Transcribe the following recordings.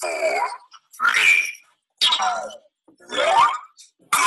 4, 3, 2, 1, go!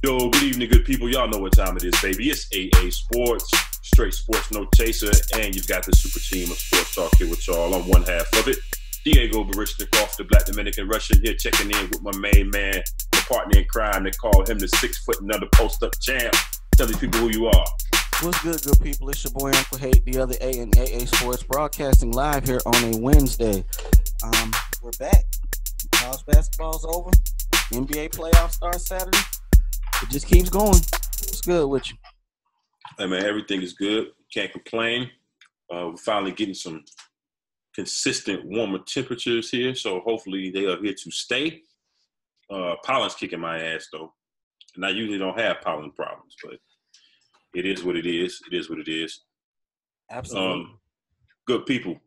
Yo, good evening, good people. Y'all know what time it is, baby. It's AA Sports, straight sports, no chaser, and you've got the super team of sports talk here with y'all on one half of it. Diego Barishnikov, the Black Dominican Russian, here checking in with my main man, my partner in crime. They call him the 6 foot and under post-up champ. Tell these people who you are. What's good people? It's your boy Uncle Hate, the other A in AA Sports, broadcasting live here on a Wednesday. We're back. College basketball's over. NBA playoffs start Saturday. It just keeps going. What's good with you? Hey, man, everything is good. Can't complain. We're finally getting some consistent warmer temperatures here, so hopefully they are here to stay. Pollen's kicking my ass, though. And I usually don't have pollen problems, but it is what it is. It is what it is. Absolutely. Good people.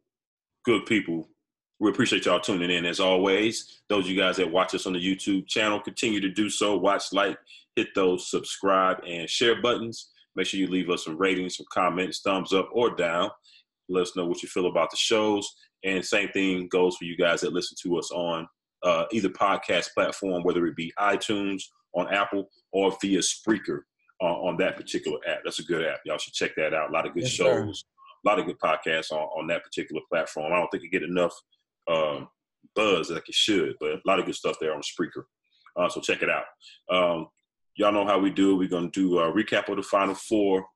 Good people. We appreciate y'all tuning in, as always. Those of you guys that watch us on the YouTube channel, continue to do so. Watch, like, hit those subscribe and share buttons. Make sure you leave us some ratings, some comments, thumbs up or down. Let us know what you feel about the shows. And same thing goes for you guys that listen to us on either podcast platform, whether it be iTunes, on Apple, or via Spreaker on that particular app. That's a good app. Y'all should check that out. A lot of good shows, sir. A lot of good podcasts on that particular platform. I don't think you get enough buzz like it should, but a lot of good stuff there on Spreaker. So check it out. Y'all know how we do. We're going to do a recap of the Final Four.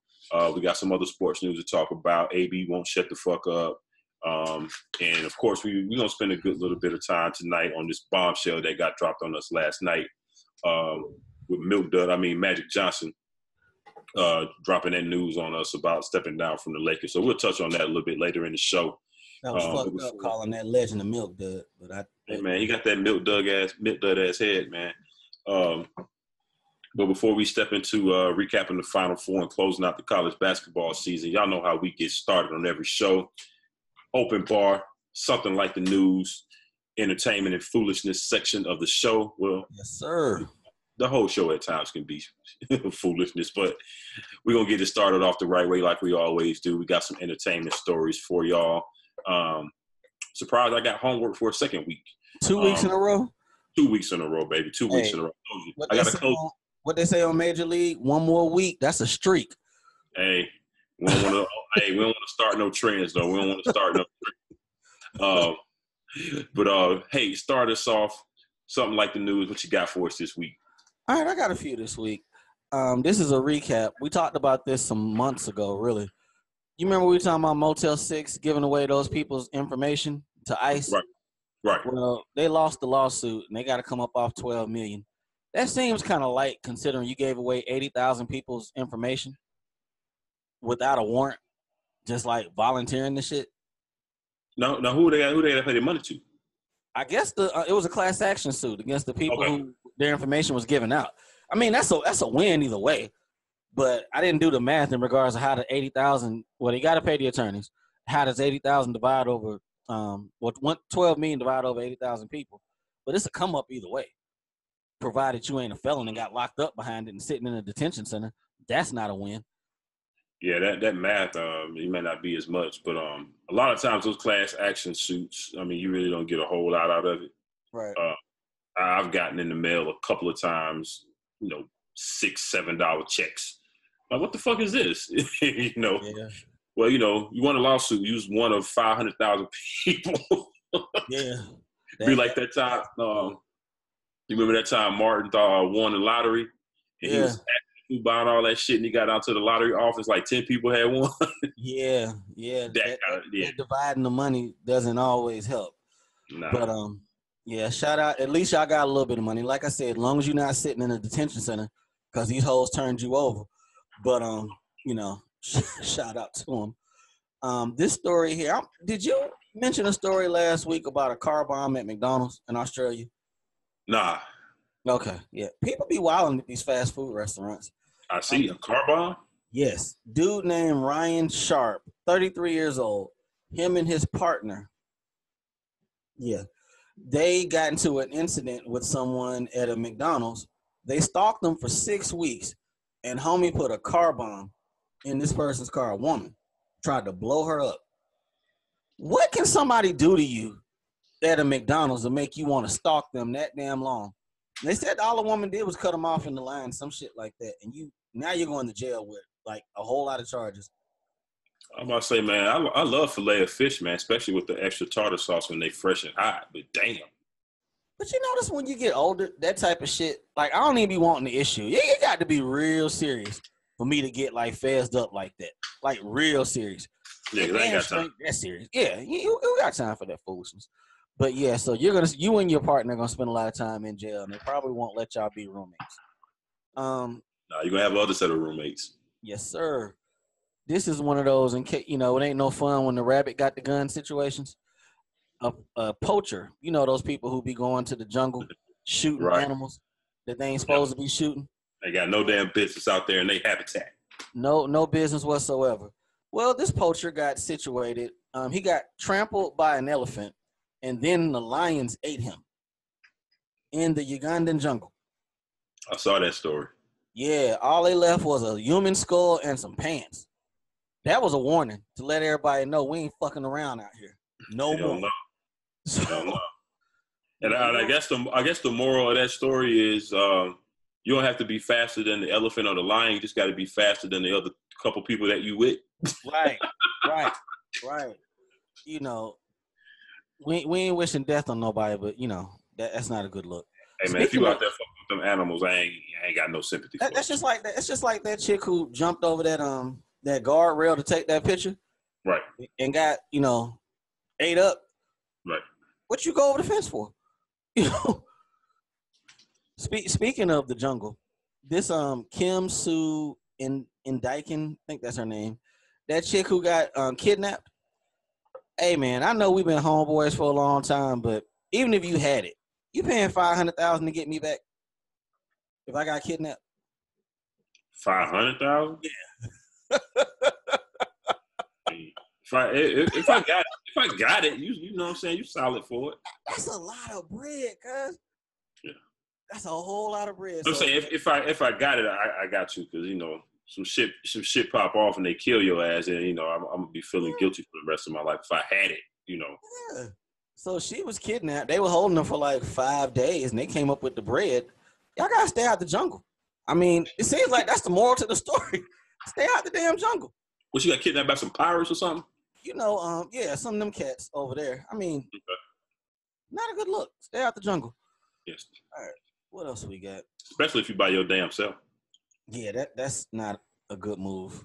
We got some other sports news to talk about. AB won't shut the fuck up. And, of course, we're going to spend a good little bit of time tonight on this bombshell that got dropped on us last night with Magic Johnson dropping that news on us about stepping down from the Lakers. So we'll touch on that a little bit later in the show. That was fucked up calling that legend a milk dud. Hey, man, he got that milk dud ass head, man. But before we step into recapping the Final Four and closing out the college basketball season, y'all know how we get started on every show. Open bar, something like the news, entertainment, and foolishness section of the show. Well, yes, sir. The whole show at times can be foolishness, but we're going to get it started off the right way like we always do. We got some entertainment stories for y'all. Surprised I got homework for a second week. 2 weeks in a row? 2 weeks in a row, baby. 2 weeks in a row. I got to close. What they say on Major League, one more week, that's a streak. Hey, we don't want to start no trends, though. We don't want to start no trends. But hey, start us off. Something like the news. What you got for us this week? All right, I got a few this week. This is a recap. We talked about this some months ago, really. You remember we were talking about Motel 6 giving away those people's information to ICE? Right. Well, they lost the lawsuit, and they got to come up off $12 million. That seems kind of light considering you gave away 80,000 people's information without a warrant, just like volunteering the shit. No, who they got to pay their money to? I guess it was a class action suit against the people who their information was given out. I mean, that's a win either way. But I didn't do the math in regards to how the 80,000. Well, they got to pay the attorneys. How does 80,000 divide over? 12 million divide over 80,000 people? But it's a come up either way. Provided you ain't a felon and got locked up behind it and sitting in a detention center, that's not a win. Yeah, that math, it may not be as much, but a lot of times those class action suits, I mean, you really don't get a whole lot out of it. Right. I've gotten in the mail a couple of times, $6, $7 checks. Like, what the fuck is this? Yeah. Well, you won a lawsuit. You was one of 500,000 people. Yeah. Be like that time. You remember that time Martin won the lottery? And he was buying all that shit, and he got out to the lottery office, like 10 people had won. Yeah. That dividing the money doesn't always help. Nah. But, shout out. At least y'all got a little bit of money. Like I said, as long as you're not sitting in a detention center because these hoes turned you over. But, shout out to them. This story here, did you mention a story last week about a car bomb at McDonald's in Australia? Nah. Okay, yeah. People be wilding at these fast food restaurants. I see a car bomb? Yes. Dude named Ryan Sharp, 33 years old. Him and his partner. Yeah. They got into an incident with someone at a McDonald's. They stalked them for 6 weeks, and homie put a car bomb in this person's car, a woman. Tried to blow her up. What can somebody do to you at a McDonald's to make you want to stalk them that damn long? And they said all the woman did was cut them off in the line, some shit like that. And now you're going to jail with like a whole lot of charges. I'm about to say, man, I love filet of fish, man, especially with the extra tartar sauce when they fresh and hot. But damn. But you notice when you get older, that type of shit, like I don't even be wanting the issue. You got to be real serious for me to get like phased up like that. Like real serious. Yeah, because I ain't got time. That's serious. Yeah, you got time for that foolishness. But yeah, so you and your partner are gonna spend a lot of time in jail, and they probably won't let y'all be roommates. No, you're gonna have another set of roommates. Yes, sir. This is one of those, in case it ain't no fun when the rabbit got the gun situations. A poacher, those people who be going to the jungle shooting animals that they ain't supposed to be shooting. They got no damn business out there in their habitat. No business whatsoever. Well, this poacher got situated. He got trampled by an elephant, and then the lions ate him in the Ugandan jungle. I saw that story. Yeah, all they left was a human skull and some pants. That was a warning to let everybody know we ain't fucking around out here. No more. So, and I guess the moral of that story is you don't have to be faster than the elephant or the lion. You just got to be faster than the other couple people that you with. Right. We ain't wishing death on nobody, but that's not a good look. Hey man, if you out there fucking with them animals, I ain't got no sympathy. That's just like that. It's just like that chick who jumped over that guardrail to take that picture, right? And got ate up. Right. What you go over the fence for? Speaking of the jungle, this Kim Sue Indiken, I think that's her name. That chick who got kidnapped. Hey man, I know we've been homeboys for a long time, but even if you had it, you paying $500,000 to get me back if I got kidnapped? $500,000? Yeah. If I got it, you know what I'm saying, you solid for it. That's a lot of bread, cuz. Yeah. That's a whole lot of bread. I'm saying if I got it, I got you, because some shit pop off and they kill your ass, and I'm gonna be feeling guilty for the rest of my life if I had it, Yeah. So she was kidnapped. They were holding her for like 5 days, and they came up with the bread. Y'all gotta stay out the jungle. I mean, it seems like that's the moral to the story. Stay out the damn jungle. Well, she got kidnapped by some pirates or something? Yeah, some of them cats over there. I mean, not a good look. Stay out the jungle. Yes. All right. What else we got? Especially if you by your damn self. Yeah, that's not a good move.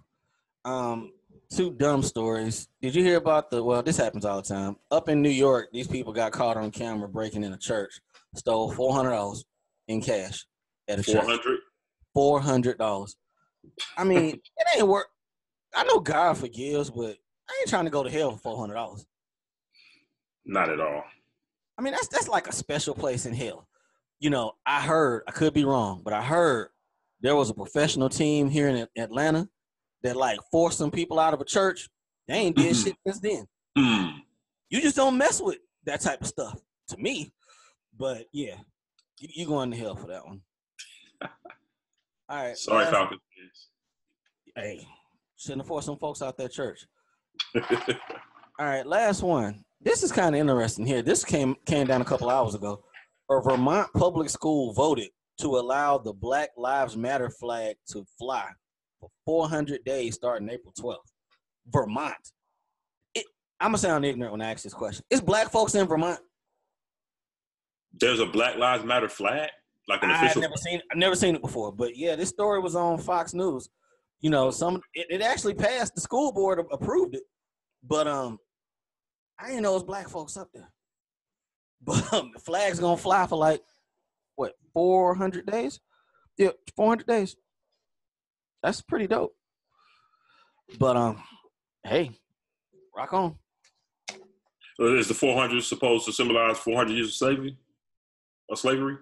Two dumb stories. Did you hear about this happens all the time. Up in New York, these people got caught on camera breaking in a church, stole $400 in cash at a church. $400. I mean, it ain't work. I know God forgives, but I ain't trying to go to hell for $400. Not at all. I mean, that's like a special place in hell. I heard, I could be wrong, but I heard there was a professional team here in Atlanta that like forced some people out of a church. They ain't did shit since then. You just don't mess with that type of stuff, to me. But yeah, you going to hell for that one. All right. Sorry, Falcons. Hey, shouldn't have forced some folks out that church. All right, last one. This is kind of interesting here. This came down a couple hours ago. A Vermont public school voted to allow the Black Lives Matter flag to fly for 400 days starting April 12th. Vermont. I'm going to sound ignorant when I ask this question. Is black folks in Vermont? There's a Black Lives Matter flag? Like an official? I've never seen it before. But yeah, this story was on Fox News. It actually passed. The school board approved it. But I didn't know it was black folks up there. But the flag's going to fly for like, 400 days? Yeah, 400 days. That's pretty dope. But hey, rock on. So is the 400 supposed to symbolize 400 years of slavery? Or slavery?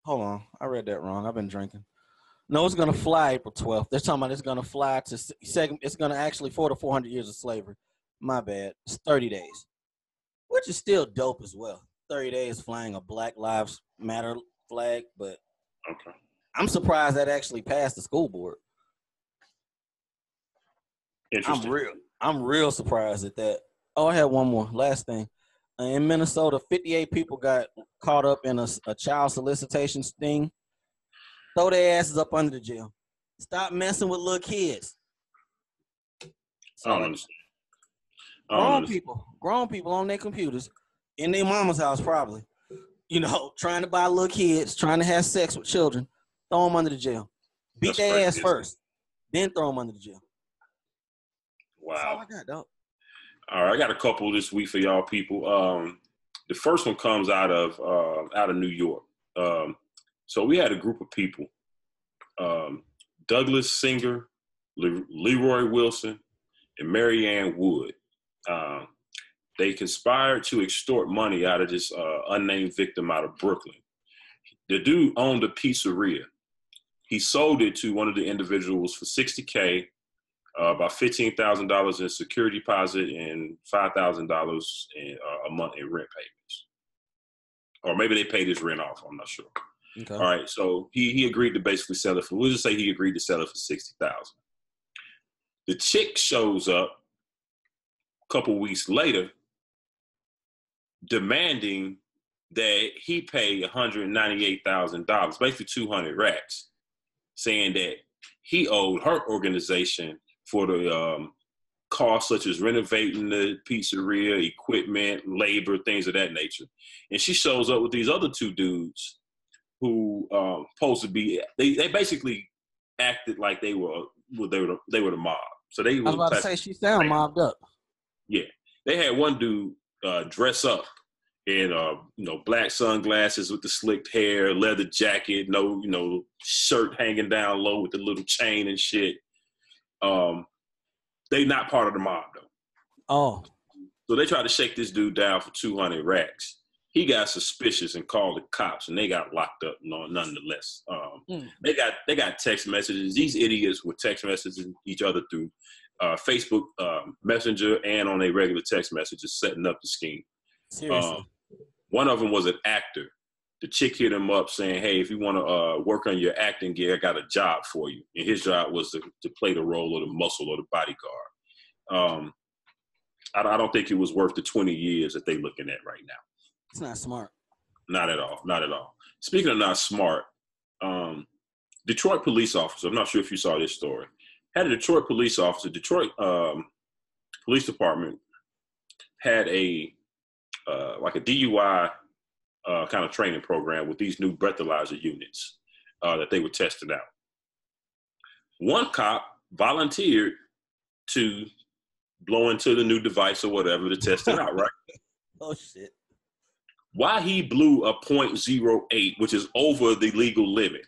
Hold on, I read that wrong. I've been drinking. No, it's going to fly April 12th. They're talking about it's going to fly to second. It's going to actually for the 400 years of slavery. My bad. It's 30 days, which is still dope as well. 30 days flying a Black Lives Matter flag, but Okay. I'm surprised that actually passed the school board. Interesting. I'm real surprised at that. Oh, I had one more. Last thing. In Minnesota, 58 people got caught up in a child solicitation sting. Throw their asses up under the jail. Stop messing with little kids. I don't understand. Grown people on their computers, in their mama's house probably, trying to buy little kids, trying to have sex with children. Throw them under the jail. Beat their ass first, then throw them under the jail. Wow. That's all I got, dog. All right, I got a couple this week for y'all people. The first one comes out of New York. So we had a group of people, Douglas Singer, Leroy Wilson, and Marianne Wood. They conspired to extort money out of this unnamed victim out of Brooklyn. The dude owned a pizzeria. He sold it to one of the individuals for $60K, about $15,000 in security deposit and $5,000 a month in rent payments. Or maybe they paid his rent off. I'm not sure. Okay. All right. So he agreed to basically sell it for, we'll just say he agreed to sell it for $60,000. The chick shows up a couple weeks later demanding that he pay $198,000, basically 200 racks, saying that he owed her organization for the costs such as renovating the pizzeria, equipment, labor, things of that nature. And she shows up with these other two dudes who supposed to be, they basically acted like they were the mob. So they I was about to say, she sound mobbed up. Yeah. They had one dude dress up in black sunglasses with the slicked hair, leather jacket, no shirt hanging down low with the little chain and shit. They not part of the mob though. Oh. So they tried to shake this dude down for 200 racks. He got suspicious and called the cops, and they got locked up nonetheless. They got text messages. These idiots were text messaging each other through Facebook Messenger and on their regular text messages, setting up the scheme. Seriously. One of them was an actor. The chick hit him up saying, hey, if you want to work on your acting gear, I got a job for you. And his job was to play the role of the muscle or the bodyguard. I don't think it was worth the 20 years that they're looking at right now. It's not smart. Not at all. Not at all. Speaking of not smart, Detroit police officer, I'm not sure if you saw this story, had a Detroit police officer, Detroit Police Department had a DUI kind of training program with these new breathalyzer units that they were testing out. One cop volunteered to blow into the new device or whatever to test it out, right? Oh, shit. Why he blew a .08, which is over the legal limit.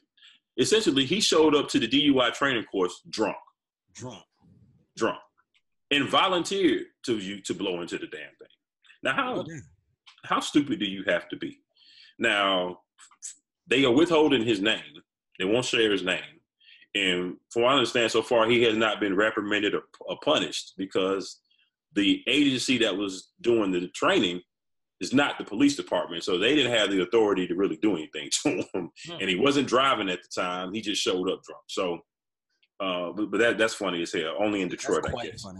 Essentially, he showed up to the DUI training course drunk, and volunteered to blow into the damn thing. Now, how stupid do you have to be? Now, they are withholding his name. They won't share his name. And from what I understand so far, he has not been reprimanded or punished because the agency that was doing the training is not the police department. So they didn't have the authority to really do anything to him. And he wasn't driving at the time. He just showed up drunk. So, but that's funny as hell. Only in Detroit, that's quite I guess. Funny.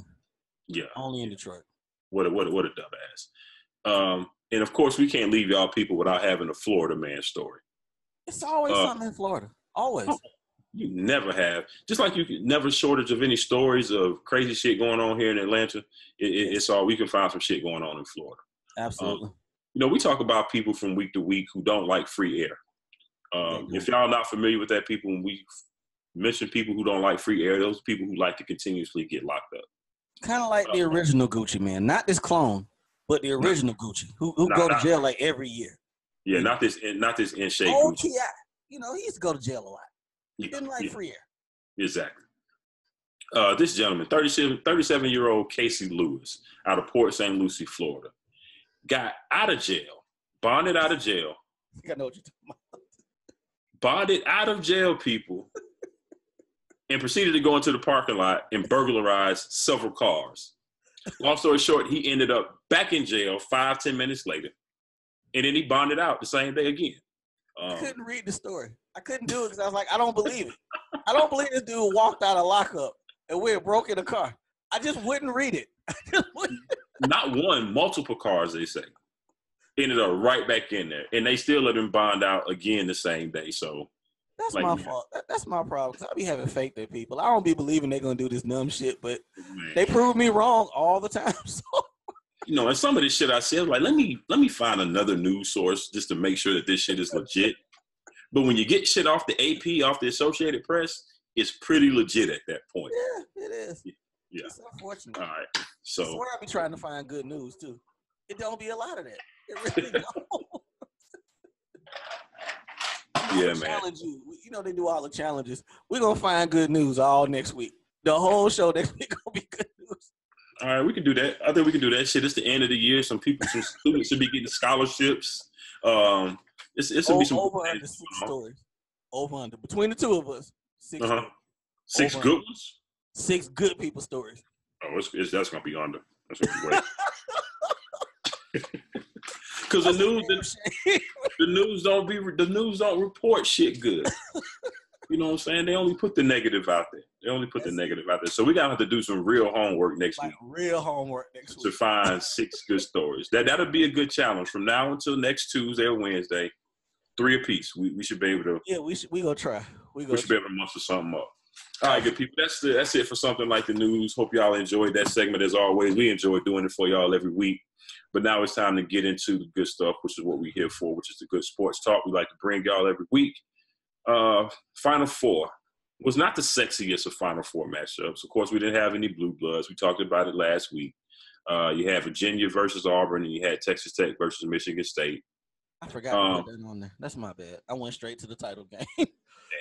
Yeah. Only in Detroit. What a dumbass. And of course, we can't leave y'all people without having a Florida man story. It's always something in Florida. Always. You never have. Just like you can never shortage of any stories of crazy shit going on here in Atlanta. It's all, we can find some shit going on in Florida. Absolutely. We talk about people from week to week who don't like free air. If y'all not familiar with that, people, when we mention people who don't like free air, those people who like to continuously get locked up. Kind of like the original Gucci man, not this clone, but the original Gucci, who go to jail like every year. Yeah, not this in shape Gucci. T.I., he used to go to jail a lot. He didn't like free air. Exactly. This gentleman, 37-year-old Casey Lewis, out of Port St. Lucie, Florida, got out of jail, bonded out of jail. I know what you're talking about. Bonded out of jail, people, and proceeded to go into the parking lot and burglarize several cars. Long story short, he ended up back in jail 5-10 minutes later, and then he bonded out the same day again. I couldn't read the story. I couldn't do it because I was like, I don't believe it. I don't believe this dude walked out of lockup and we had broken a car. I just wouldn't read it. Not one, multiple cars, they say. Ended up right back in there. And they still let him bond out again the same day. So that's my fault. That's my problem. Because I be having faith in people. I don't be believing they're going to do this dumb shit, but they prove me wrong all the time. So. You know, and some of this shit I said, like, let me find another news source just to make sure that this shit is legit. But when you get shit off the AP, off the Associated Press, it's pretty legit at that point. Yeah, it is. Yeah. It's unfortunate. All right. So I swear I be trying to find good news too. It don't be a lot of that. It really don't. Yeah, man. Challenge you. You know they do all the challenges. We're gonna find good news all next week. The whole show next week gonna be good news. All right, we can do that. I think we can do that shit. It's the end of the year. Some students should be getting scholarships. It's gonna be some over under 6 stories. Over under between the two of us. 6. 6 good ones. 6 good people stories. Oh, that's gonna be under. That's gonna be great. Because the news don't report shit good. You know what I'm saying? They only put the negative out there. So we gotta have to do some real homework next week. Real homework next week to find 6 good stories. That'll be a good challenge from now until next Tuesday or Wednesday. 3 apiece. We should be able to. Yeah, we gonna try. We should be able to muster something up. All right, good people. That's it for something like the news. Hope y'all enjoyed that segment as always. We enjoy doing it for y'all every week. But now it's time to get into the good stuff, which is what we're here for, which is the good sports talk we like to bring y'all every week. Final Four was not the sexiest of Final Four matchups. Of course, we didn't have any blue bloods. We talked about it last week. You had Virginia versus Auburn, and you had Texas Tech versus Michigan State. I forgot to put that on there. That's my bad. I went straight to the title game.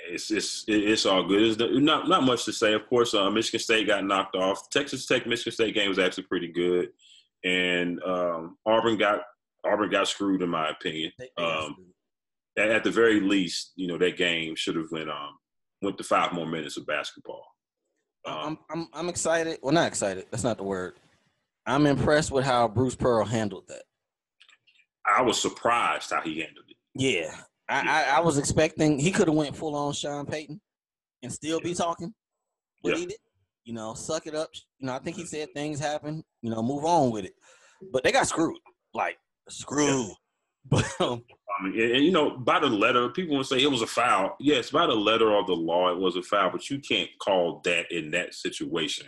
It's all good. It's not much to say. Of course, Michigan State got knocked off. Texas Tech Michigan State game was actually pretty good, and Auburn got screwed in my opinion. At the very least, you know, that game should have went to 5 more minutes of basketball. I'm excited. Well, not excited. That's not the word. I'm impressed with how Bruce Pearl handled that. I was surprised how he handled it. Yeah. I was expecting he could have went full on Sean Payton and still be talking, but he did. You know, suck it up. You know, I think he said things happen. You know, move on with it. But they got screwed, like screwed. Yeah. But I mean, and you know, by the letter, people would say it was a foul. Yes, by the letter of the law, it was a foul. But you can't call that in that situation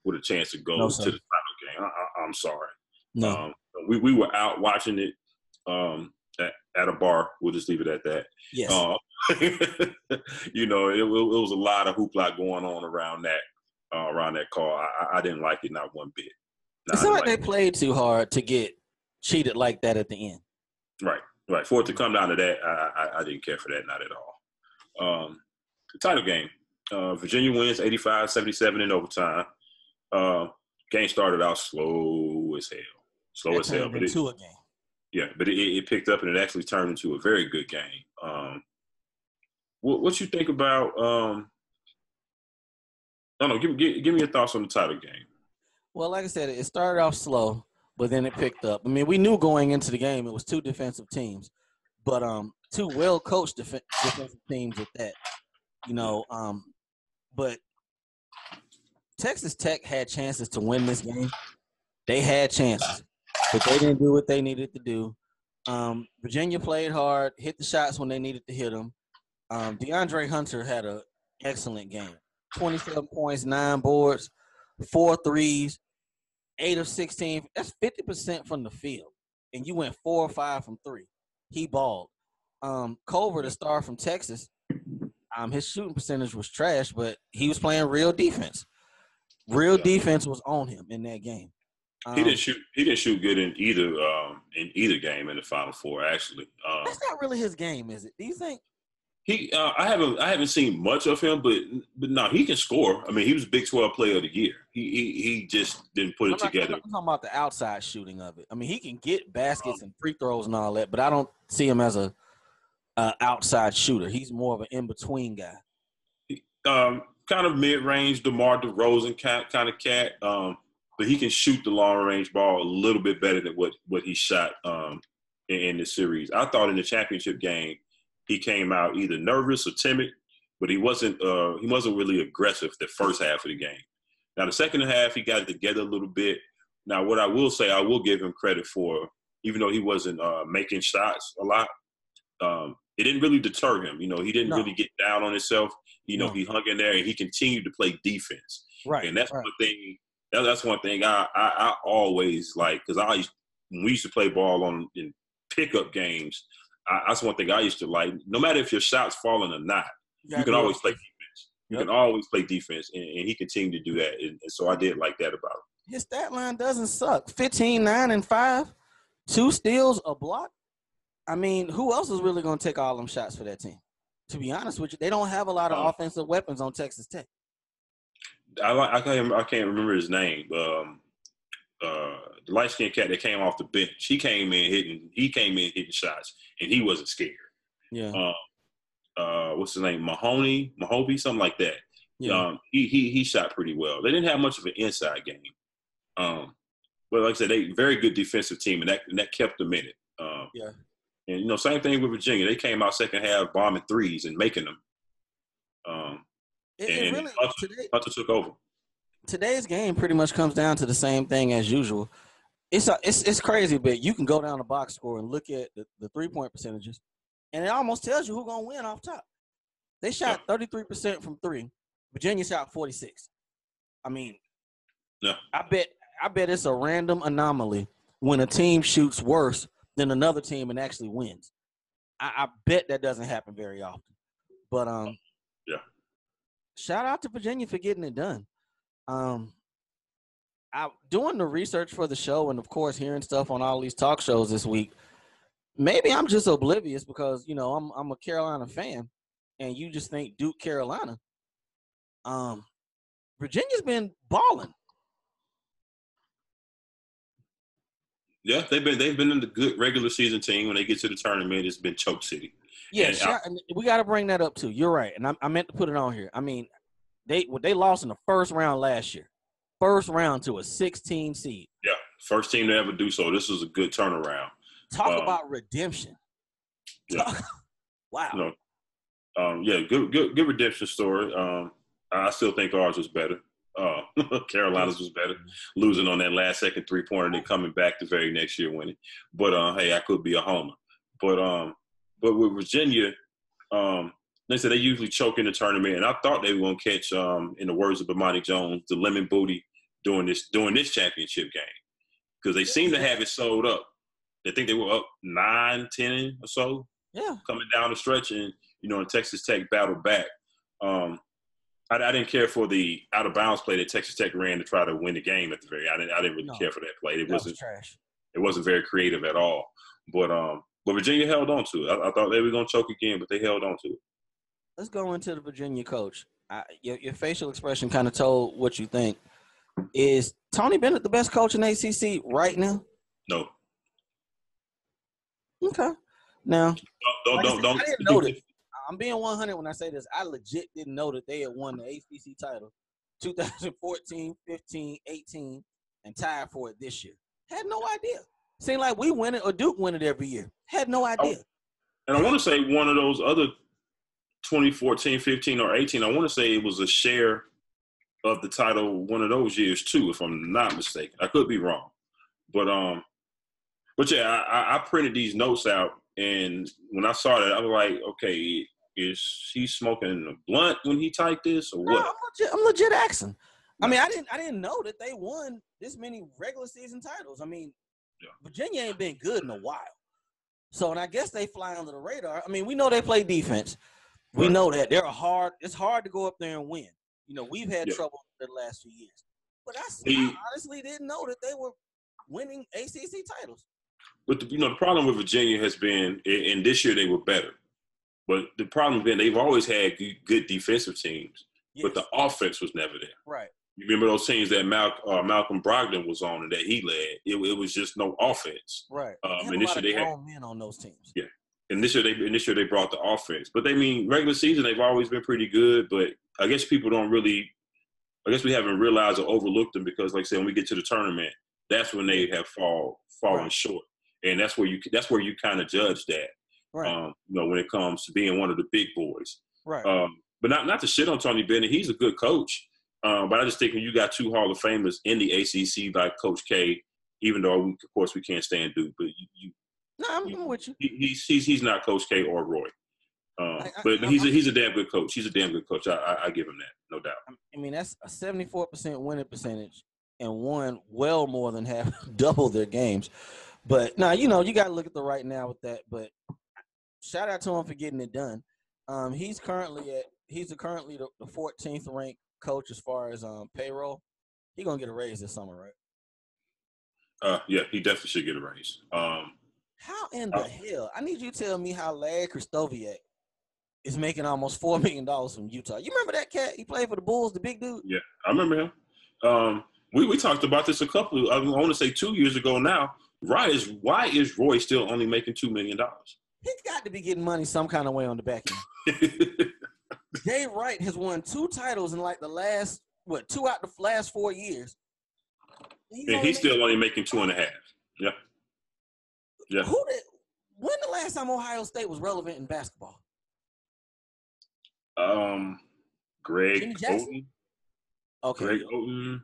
with a chance to go to the title game. I'm sorry. No, we were out watching it. At a bar, we'll just leave it at that. Yes. You know, it was a lot of hoopla going on around that call. I didn't like it, not one bit. It's not like they played too hard to get cheated like that at the end. Right. For it to come down to that, I didn't care for that, not at all. The title game, Virginia wins 85-77 in overtime. Game started out slow as hell. But into a game. Yeah, but it picked up and it actually turned into a very good game. What you think about? I don't know. Give me your thoughts on the title game. Well, like I said, it started off slow, but then it picked up. I mean, we knew going into the game it was 2 defensive teams, but 2 well-coached defensive teams at that. You know, but Texas Tech had chances to win this game. They had chances. But they didn't do what they needed to do. Virginia played hard, hit the shots when they needed to hit them. DeAndre Hunter had an excellent game. 27 points, 9 boards, 4 threes, 8 of 16. That's 50% from the field. And you went 4 or 5 from 3. He balled. Culver, the star from Texas, his shooting percentage was trash, but he was playing real defense. Defense was on him in that game. He didn't shoot good in either game in the Final Four. Actually, that's not really his game, is it? Do you think? I haven't seen much of him, but no, he can score. I mean, he was Big 12 Player of the Year. He just didn't put it together. I'm talking about the outside shooting of it. I mean, he can get baskets and free throws and all that, but I don't see him as a outside shooter. He's more of an in between guy. kind of mid-range DeMar DeRozan kind of cat, but he can shoot the long-range ball a little bit better than what he shot in the series. I thought in the championship game he came out either nervous or timid, but he wasn't really aggressive the first half of the game. Now the second half he got it together a little bit. Now what I will say, I will give him credit for, even though he wasn't making shots a lot, it didn't really deter him. You know, he didn't really get down on himself. You know, he hung in there and he continued to play defense. Right. And that's one thing. That's one thing I always like, because when we used to play ball in pickup games, that's one thing I used to like. No matter if your shot's falling or not, you can always play defense. You can always play defense, and he continued to do that. And so I did like that about him. His stat line doesn't suck. 15, 9, and 5, 2 steals, a block. I mean, who else is really going to take all them shots for that team? To be honest with you, they don't have a lot of offensive weapons on Texas Tech. I can't remember his name. The light-skinned cat that came off the bench. He came in hitting shots, and he wasn't scared. Yeah. What's his name? Mahoney, something like that. Yeah. He shot pretty well. They didn't have much of an inside game. But like I said, they very good defensive team, and that kept them in it. Yeah. And, you know, same thing with Virginia. They came out second half bombing threes and making them. Hunter took over. Today's game pretty much comes down to the same thing as usual. It's crazy, but you can go down the box score and look at the 3-point percentages, and it almost tells you who's going to win off top. They shot 33% from 3. Virginia shot 46. I mean, I bet it's a random anomaly when a team shoots worse than another team and actually wins. I bet that doesn't happen very often. But shout out to Virginia for getting it done. I doing the research for the show and of course hearing stuff on all these talk shows this week. Maybe I'm just oblivious because, you know, I'm a Carolina fan and you just think Duke, Carolina. Virginia's been balling. Yeah, they've been in the good regular season team. When they get to the tournament, it's been choke city. Yeah, and we got to bring that up too. You're right, and I meant to put it on here. I mean, they lost in the first round last year, first round to a 16 seed. Yeah, first team to ever do so. This was a good turnaround. Talk about redemption. Yeah. Wow. You know, good redemption story. I still think ours was better. Carolina's was better, losing on that last second 3-pointer and then coming back the very next year winning. But hey, I could be a homer. But with Virginia, they said they usually choke in the tournament, and I thought they were going to catch, in the words of Bomani Jones, the lemon booty during this championship game, because they seem to have it sold up. They think they were up 9-10 or so, coming down the stretch, and you know, and Texas Tech battled back. I didn't care for the out of bounds play that Texas Tech ran to try to win the game at the very. I didn't really care for that play. It wasn't trash. It wasn't very creative at all. But Virginia held on to it. I thought they were going to choke again, but they held on to it. Let's go into the Virginia coach. Your facial expression kind of told what you think. Is Tony Bennett the best coach in ACC right now? No. Okay. Now, don't. I didn't know this. I'm being 100 when I say this. I legit didn't know that they had won the ACC title 2014, 15, 18, and tied for it this year. Had no idea. Seemed like we win it or Duke win it every year. Had no idea. And I want to say one of those other 2014, 15, or 18, I want to say it was a share of the title one of those years too, if I'm not mistaken. I could be wrong. But yeah, I printed these notes out, and when I saw that, I was like, okay, is he smoking a blunt when he typed this, or what? No, I'm legit asking. I mean, I didn't know that they won this many regular season titles. I mean, Virginia ain't been good in a while. So, and I guess they fly under the radar. I mean, we know they play defense. We know that it's hard to go up there and win. You know, we've had trouble the last few years. But I honestly didn't know that they were winning ACC titles. But the problem with Virginia has been, and this year they were better. But the problem has been they've always had good defensive teams, but the offense was never there. Right. You remember those teams that Malcolm Brogdon was on and that he led? It was just no offense. Right. And this year they had men on those teams. Yeah. And this year they brought the offense. But regular season they've always been pretty good. But I guess people don't really. I guess we haven't realized or overlooked them because, like I said, when we get to the tournament, that's when they have fallen short, and that's where you kind of judge that. Right. When it comes to being one of the big boys. Right. But not to shit on Tony Bennett. He's a good coach. But I just think when you got two Hall of Famers in the ACC like Coach K, even though of course we can't stand Duke, but I'm with you. He's not Coach K or Roy. But he's a damn good coach. He's a damn good coach. I give him that, no doubt. I mean, that's a 74% winning percentage and won well more than half, double their games. But now, you got to look at the right now with that. But shout out to him for getting it done. He's currently the 14th ranked coach as far as payroll. He's gonna get a raise this summer, right? Yeah, he definitely should get a raise. How in the hell? I need you to tell me how Larry Kristoviak is making almost $4 million from Utah. You remember that cat? He played for the Bulls, the big dude. Yeah, I remember him. We talked about this I want to say 2 years ago now. Why is Roy still only making $2 million? He's got to be getting money some kind of way on the back end. Dave Wright has won 2 titles in like the last 2 out the last 4 years. He's still only making 2.5. Yeah. Yeah. When the last time Ohio State was relevant in basketball? Greg Oden. Okay. Greg Oden.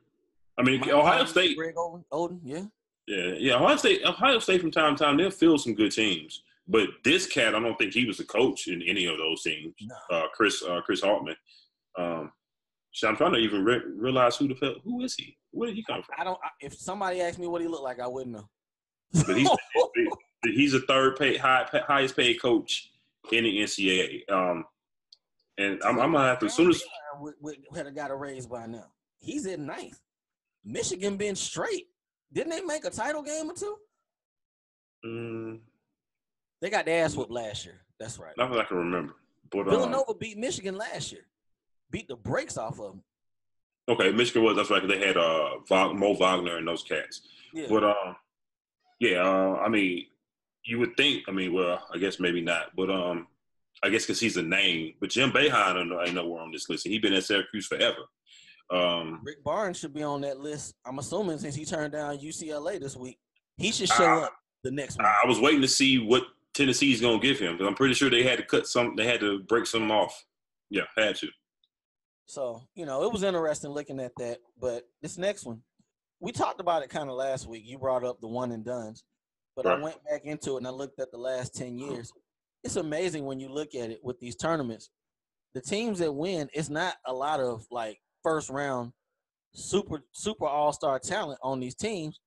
I mean, Ohio State. Greg Oden, yeah. Yeah. Ohio State from time to time, they'll field some good teams. But this cat, I don't think he was a coach in any of those teams. No. Chris Altman. I'm trying to even realize who is he? Where did he come from? If somebody asked me what he looked like, I wouldn't know. But he's a highest paid coach in the NCAA. And I'm gonna have to as soon as would have got a raise by now. He's at 9th. Michigan been straight. Didn't they make a title game or 2? They got their ass whooped last year. That's right. Not that I can remember. But Villanova beat Michigan last year. Beat the brakes off of them. Okay, Michigan was. That's right. They had Mo Wagner and those cats. Yeah. But I mean, you would think. I mean, well, I guess maybe not. But I guess because he's a name. But Jim Boeheim ain't nowhere on this list. He's been at Syracuse forever. Rick Barnes should be on that list. I'm assuming since he turned down UCLA this week, he should show up the next one. I was waiting to see what Tennessee's going to give him because I'm pretty sure they had to cut some. They had to break some off. Yeah, had to. So, it was interesting looking at that. But this next one, we talked about it kind of last week. You brought up the one and dones. But right. I went back into it and I looked at the last 10 years. It's amazing when you look at it with these tournaments. The teams that win, it's not a lot of, like, first round super all-star talent on these teams.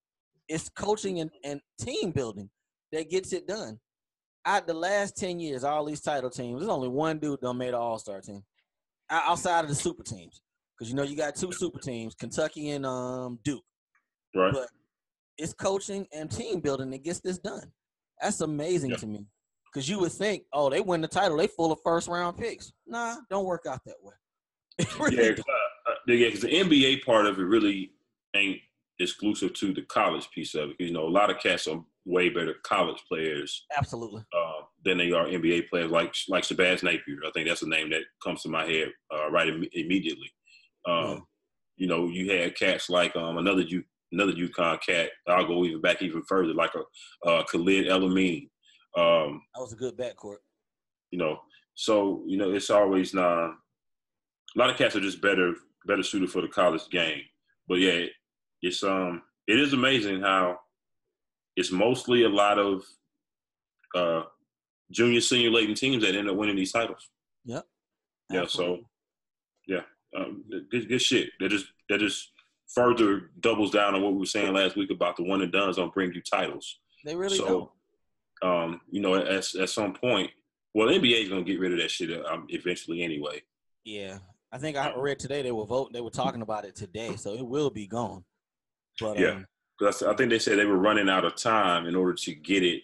It's coaching and team building that gets it done. Out the last 10 years, all these title teams, there's only one dude that made an all-star team. Outside of the super teams. Because, you got 2 super teams, Kentucky and Duke. Right. But it's coaching and team building that gets this done. That's amazing to me. Because you would think, they win the title, they full of first-round picks. Nah, don't work out that way. Yeah, because the NBA part of it really ain't exclusive to the college piece of it. A lot of cats are way better college players. Absolutely. Than they are NBA players like Shabazz Napier. I think that's a name that comes to my head right immediately. You had cats like another UConn cat. I'll go even further, like a Khalid El-Amin. That was a good backcourt. So it's always a lot of cats are just better suited for the college game. But yeah, it is amazing how it's mostly a lot of junior, senior laden teams that end up winning these titles. Yep. Yeah. Absolutely. So yeah, good shit. That just further doubles down on what we were saying last week about the one and dones don't bring you titles. They really don't. At some point, well, the NBA is going to get rid of that shit eventually anyway. Yeah. I think I read today they were talking about it today, so it will be gone. But yeah, because I think they said they were running out of time in order to get it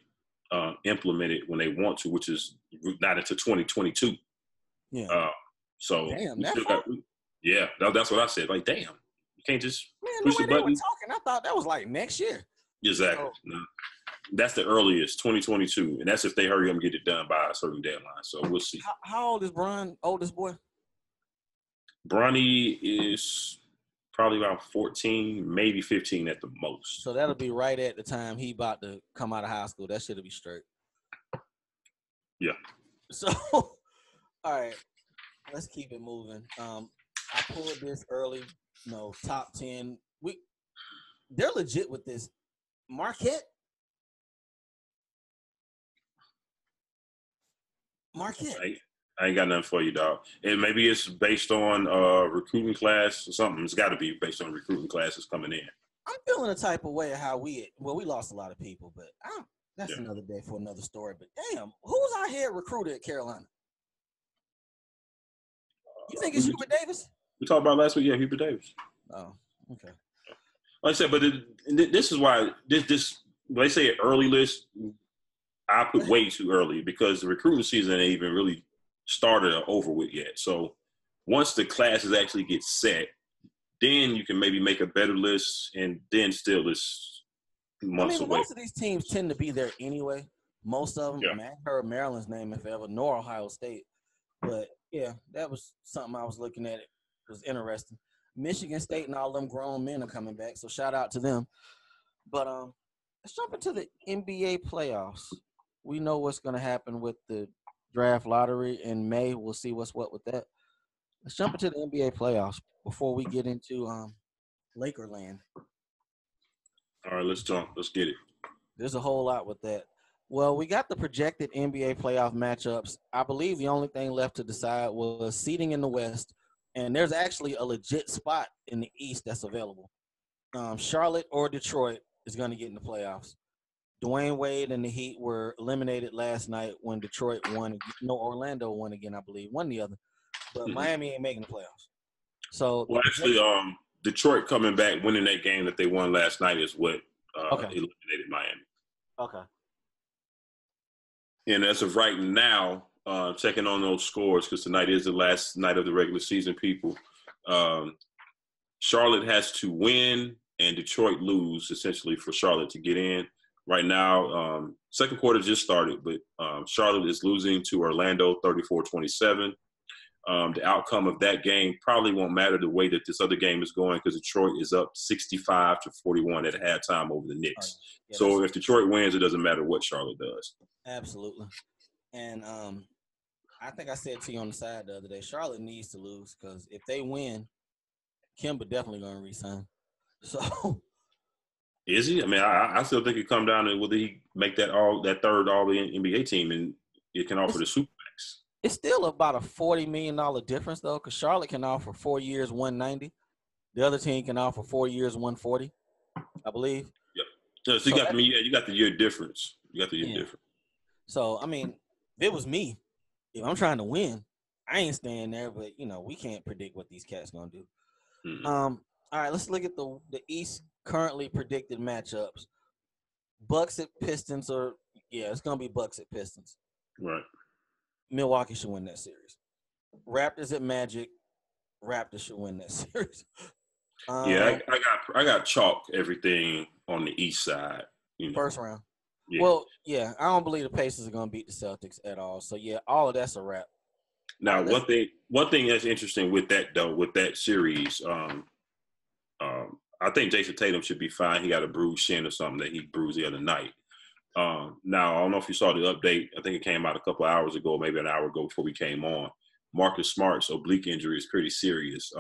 implemented when they want to, which is not until 2022. Yeah. So damn, that's what I said. Like, damn, you can't just push the button. They were talking, I thought that was like next year. Exactly. That's the earliest, 2022, and that's if they hurry up and get it done by a certain deadline. So we'll see. How old is Bron? Oldest boy? Bronny is probably about 14, maybe 15 at the most. So that'll be right at the time he about to come out of high school. That shit'll be straight. Yeah. So, all right, let's keep it moving. I pulled this early. Top 10. They're legit with this. Marquette. I ain't got nothing for you, dog. And maybe it's based on recruiting class or something. It's got to be based on recruiting classes coming in. I'm feeling a type of way of how we lost a lot of people, but that's another day for another story. But damn, who was our head recruiter at Carolina? You think it's Hubert Davis? We talked about last week, yeah, Hubert Davis. Oh, okay. Like I said, but this is why this they say an early list. I put way too early because the recruiting season ain't even really started or over with yet. So once the classes actually get set, then you can maybe make a better list, and then still it's months away. Most of these teams tend to be there anyway. Most of them. Yeah. I mean, I heard Maryland's name if ever, nor Ohio State. But yeah, that was something I was looking at. It was interesting. Michigan State and all them grown men are coming back, so shout out to them. But let's jump into the NBA playoffs. We know what's going to happen with the draft lottery in May. We'll see what's what with that. Let's jump into the NBA playoffs before we get into Lakerland. All right, let's jump. Let's get it. There's a whole lot with that. Well, we got the projected NBA playoff matchups. I believe the only thing left to decide was seeding in the West, and there's actually a legit spot in the East that's available. Charlotte or Detroit is going to get in the playoffs. Dwayne Wade and the Heat were eliminated last night when Detroit won. Orlando won again, I believe. One or the other. But Miami ain't making the playoffs. So, actually, Detroit coming back, winning that game that they won last night is what eliminated Miami. Okay. And as of right now, checking on those scores, because tonight is the last night of the regular season, people. Charlotte has to win and Detroit lose, essentially, for Charlotte to get in. Right now, second quarter just started, but Charlotte is losing to Orlando 34-27. The outcome of that game probably won't matter the way that this other game is going because Detroit is up 65-41 at halftime over the Knicks. Yeah, so if Detroit wins, it doesn't matter what Charlotte does. Absolutely. And I think I said to you on the side the other day, Charlotte needs to lose because if they win, Kemba definitely going to resign. So – is he? I mean, I still think it come down to whether he make that third All NBA team and it can offer the Supermax. It's still about a $40 million difference though, because Charlotte can offer 4 years, $190. The other team can offer 4 years, $140, I believe. Yeah. So you got the year difference. You got the year difference. So I mean, if it was me, if I'm trying to win, I ain't staying there. But we can't predict what these cats gonna do. Mm-hmm. All right, let's look at the East currently predicted matchups. Bucks at Pistons it's going to be Bucks at Pistons. Right. Milwaukee should win that series. Raptors at Magic. Raptors should win that series. I got chalk everything on the East side. First round. Yeah. Well, yeah, I don't believe the Pacers are going to beat the Celtics at all. So, yeah, all of that's a wrap. Now, one thing that's interesting with that, though, with that series, I think Jason Tatum should be fine. He got a bruised shin or something that he bruised the other night. Now, I don't know if you saw the update. I think it came out a couple of hours ago, maybe an hour ago before we came on. Marcus Smart's oblique injury is pretty serious.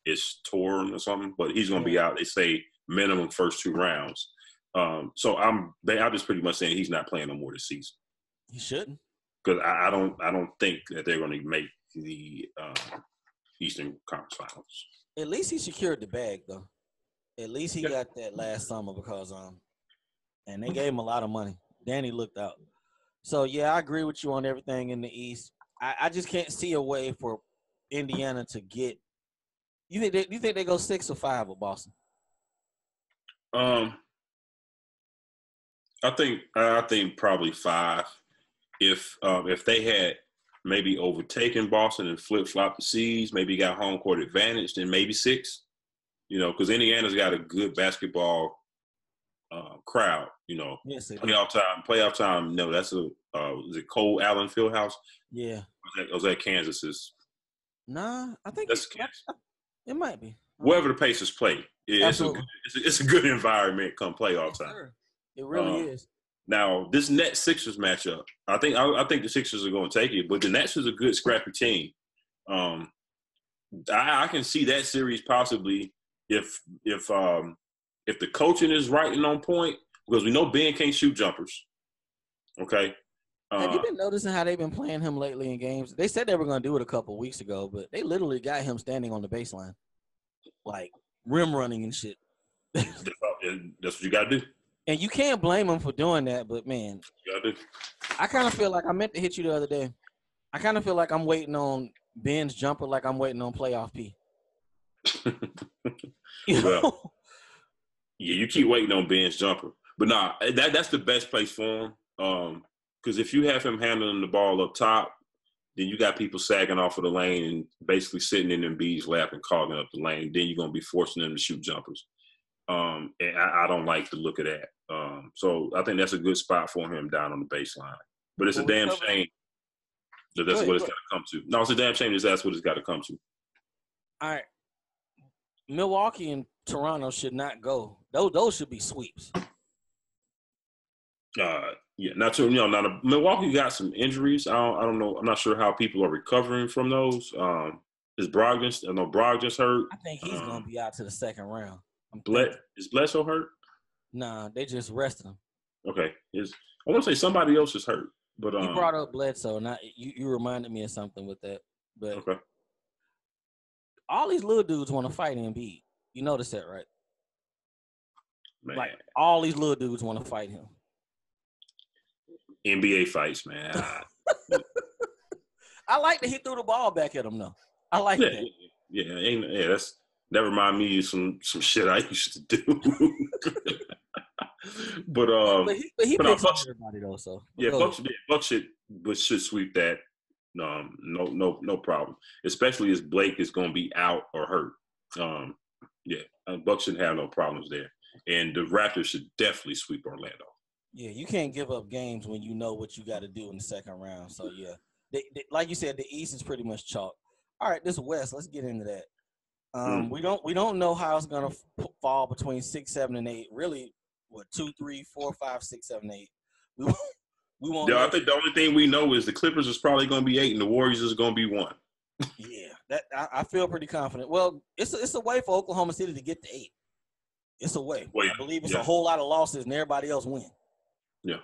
It's torn or something, but he's going to be out. They say minimum first 2 rounds. So I'm just pretty much saying he's not playing no more this season. He shouldn't. Because I don't think that they're going to make the Eastern Conference Finals. At least he secured the bag, though. At least he got that last summer because and they gave him a lot of money. Danny looked out. So yeah, I agree with you on everything in the East. I just can't see a way for Indiana to get. You think they go 6 or 5 with Boston? I think probably 5. If they had maybe overtaken Boston and flip-flopped the seeds, maybe got home court advantage, then maybe 6. Because Indiana's got a good basketball crowd. You know, Yes, they do. Playoff time. No, that's is it Cole Allen Fieldhouse? Yeah. Was that Kansas's? Nah, I think That's Kansas. it might be. Wherever the Pacers play, Absolutely. it's a good environment come playoff time. Sir. It really is. Now, this Nets Sixers matchup, I think the Sixers are going to take it, but the Nets is a good scrappy team. I can see that series possibly if the coaching is right and on point, because we know Ben can't shoot jumpers. Okay. Have you been noticing how they've been playing him lately in games? They said they were going to do it a couple weeks ago, but they literally got him standing on the baseline, like rim running and shit. That's what you got to do. And you can't blame him for doing that, but man, You got to do. I kind of feel like I meant to hit you the other day. I kind of feel like I'm waiting on Ben's jumper, like I'm waiting on playoff P. Well, yeah, you keep waiting on Ben's jumper, but nah, that's the best place for him. Because if you have him handling the ball up top, then you got people sagging off of the lane and basically sitting in Embiid's lap and clogging up the lane. Then you're going to be forcing them to shoot jumpers. And I don't like the look of that. So I think that's a good spot for him down on the baseline. But it's a damn shame that that's what it's got to come to. No, it's a damn shame that that's what it's got to come to. All right. Milwaukee and Toronto should not go. Those should be sweeps. Yeah, now Milwaukee got some injuries. I don't know. I'm not sure how people are recovering from those. Is Brogdon? I know Brogdon's hurt. I think he's gonna be out to the second round. Is Bledsoe hurt? Nah, they just rested him. Okay, I want to say somebody else is hurt, but you brought up Bledsoe, and you reminded me of something with that. But okay, all these little dudes want to fight Embiid. You notice that, right? Man. Like all these little dudes want to fight him. NBA fights, man. I like that he threw the ball back at him, though. I like that. Yeah, that remind me of some shit I used to do. but he picks up everybody though. So yeah, Buck should sweep that. No problem. Especially as Blake is going to be out or hurt. Buck shouldn't have no problems there. And the Raptors should definitely sweep Orlando. Yeah, you can't give up games when you know what you got to do in the second round. So yeah, they, like you said, the East is pretty much chalk. All right, this West. Let's get into that. We don't know how it's gonna fall between 6, 7, and 8. Really, what 2, 3, 4, 5, 6, 7, 8. We won't. Yeah, I think the only thing we know is the Clippers is probably gonna be 8, and the Warriors is gonna be 1. Yeah, that I feel pretty confident. Well, it's a way for Oklahoma City to get to 8. It's a way. I believe it's a whole lot of losses and everybody else win. Yeah.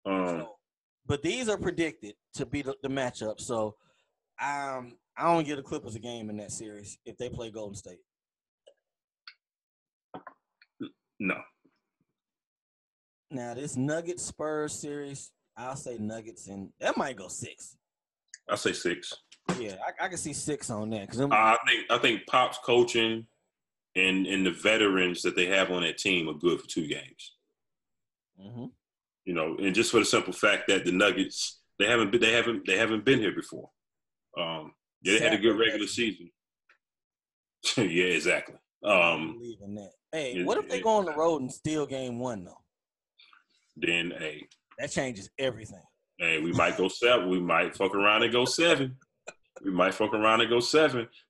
But these are predicted to be the matchup. So I don't give the Clippers a game in that series if they play Golden State. No. Now this Nuggets Spurs series, I'll say Nuggets, and that might go 6. I'll say 6. Yeah, I can see 6 on that. I think Pop's coaching and the veterans that they have on that team are good for 2 games. Mm-hmm. You know, and just for the simple fact that the Nuggets they haven't been here before. They had a good regular season. Yeah, exactly. I believe in that. Hey, what if they go on the road and steal game 1 though? Then that changes everything. Hey, we might go 7. We might fuck around and go 7.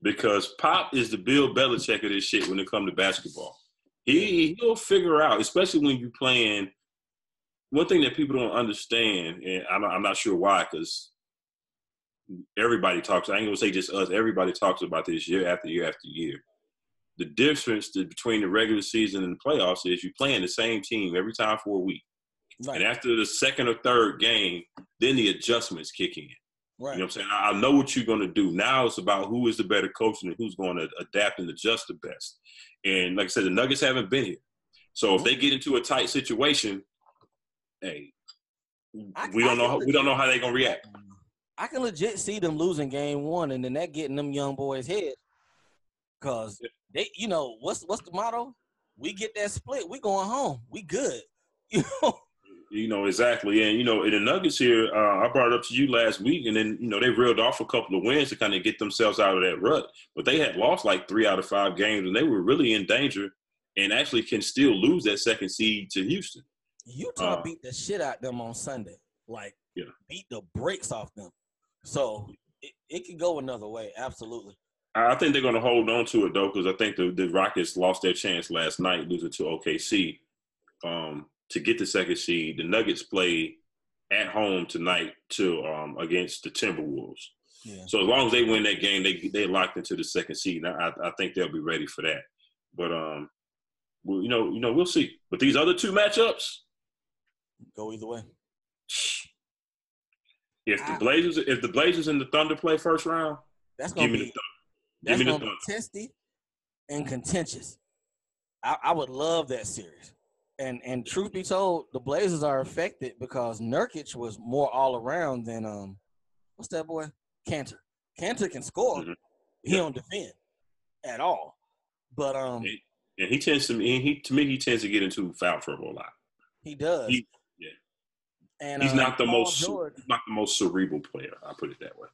Because Pop is the Bill Belichick of this shit when it comes to basketball. He'll figure out, especially when you're playing. One thing that people don't understand, and I'm not sure why, because everybody talks. I ain't gonna say just us. Everybody talks about this year after year after year. The difference between the regular season and the playoffs is you playing the same team every time for a week, right. And after the second or third game, then the adjustments kick in. Right. You know what I'm saying? I know what you're going to do. Now it's about who is the better coach and who's going to adapt and adjust the best. And like I said, the Nuggets haven't been here. So if they get into a tight situation, hey, we don't know how they're going to react. I can legit see them losing game 1 and then that getting them young boys' head. Because they, what's the motto? We get that split, we going home. We good. Exactly. And, in the Nuggets here, I brought it up to you last week, and then, they reeled off a couple of wins to kind of get themselves out of that rut. But they had lost like 3 out of 5 games, and they were really in danger and actually can still lose that second seed to Houston. Utah beat the shit out them on Sunday. Like, Yeah. beat the brakes off them. So it could go another way. Absolutely. I think they're going to hold on to it, though, because I think the Rockets lost their chance last night, losing to OKC to get the second seed. The Nuggets play at home tonight against the Timberwolves. Yeah. So as long as they win that game, they locked into the second seed. I think they'll be ready for that. But we'll see. But these other two matchups go either way. If the Blazers and the Thunder play first round, that's gonna be testy and contentious. I would love that series. And truth be told, the Blazers are affected because Nurkic was more all around than what's that boy? Cantor. Cantor can score. Mm-hmm. He don't defend at all. But and he tends to get into foul trouble a lot. He does. And he's not the most cerebral player. I'll put it that way.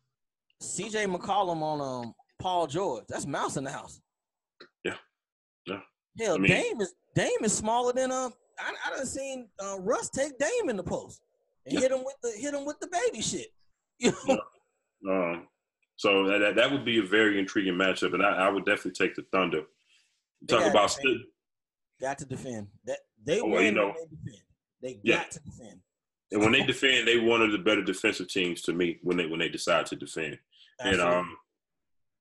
CJ McCollum on Paul George. That's mouse in the house. Yeah. Hell, Dame is smaller than I done seen Russ take Dame in the post and hit him with the baby shit. So that would be a very intriguing matchup, and I would definitely take the Thunder. Got to defend. They win. They defend. They got to defend. And when they defend, they one of the better defensive teams to me when they decide to defend. Absolutely. And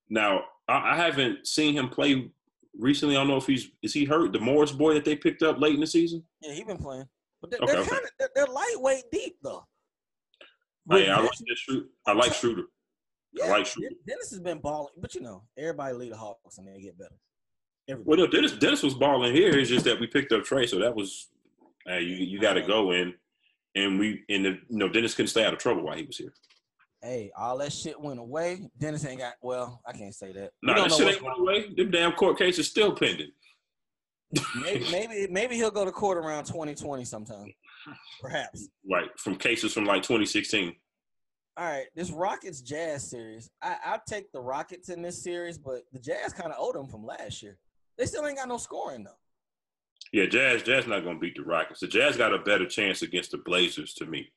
now I haven't seen him play recently. I don't know if is he hurt? The Morris boy that they picked up late in the season. Yeah, he's been playing, but they're lightweight deep though. Hey, I like Schroeder. Yeah, I like Schroeder. Dennis has been balling, but everybody lead the Hawks and they get better. Well, no, Dennis was balling here. It's just that we picked up Trey, so that was you got to go in. And Dennis couldn't stay out of trouble while he was here. Hey, all that shit went away. Dennis ain't got. Well, I can't say that. No, that shit ain't went away. Them damn court cases still pending. Maybe he'll go to court around 2020 sometime, perhaps. Right, from cases from like 2016. All right, this Rockets Jazz series. I'll take the Rockets in this series, but the Jazz kind of owed them from last year. They still ain't got no scoring though. Yeah, Jazz not going to beat the Rockets. The Jazz got a better chance against the Blazers to me.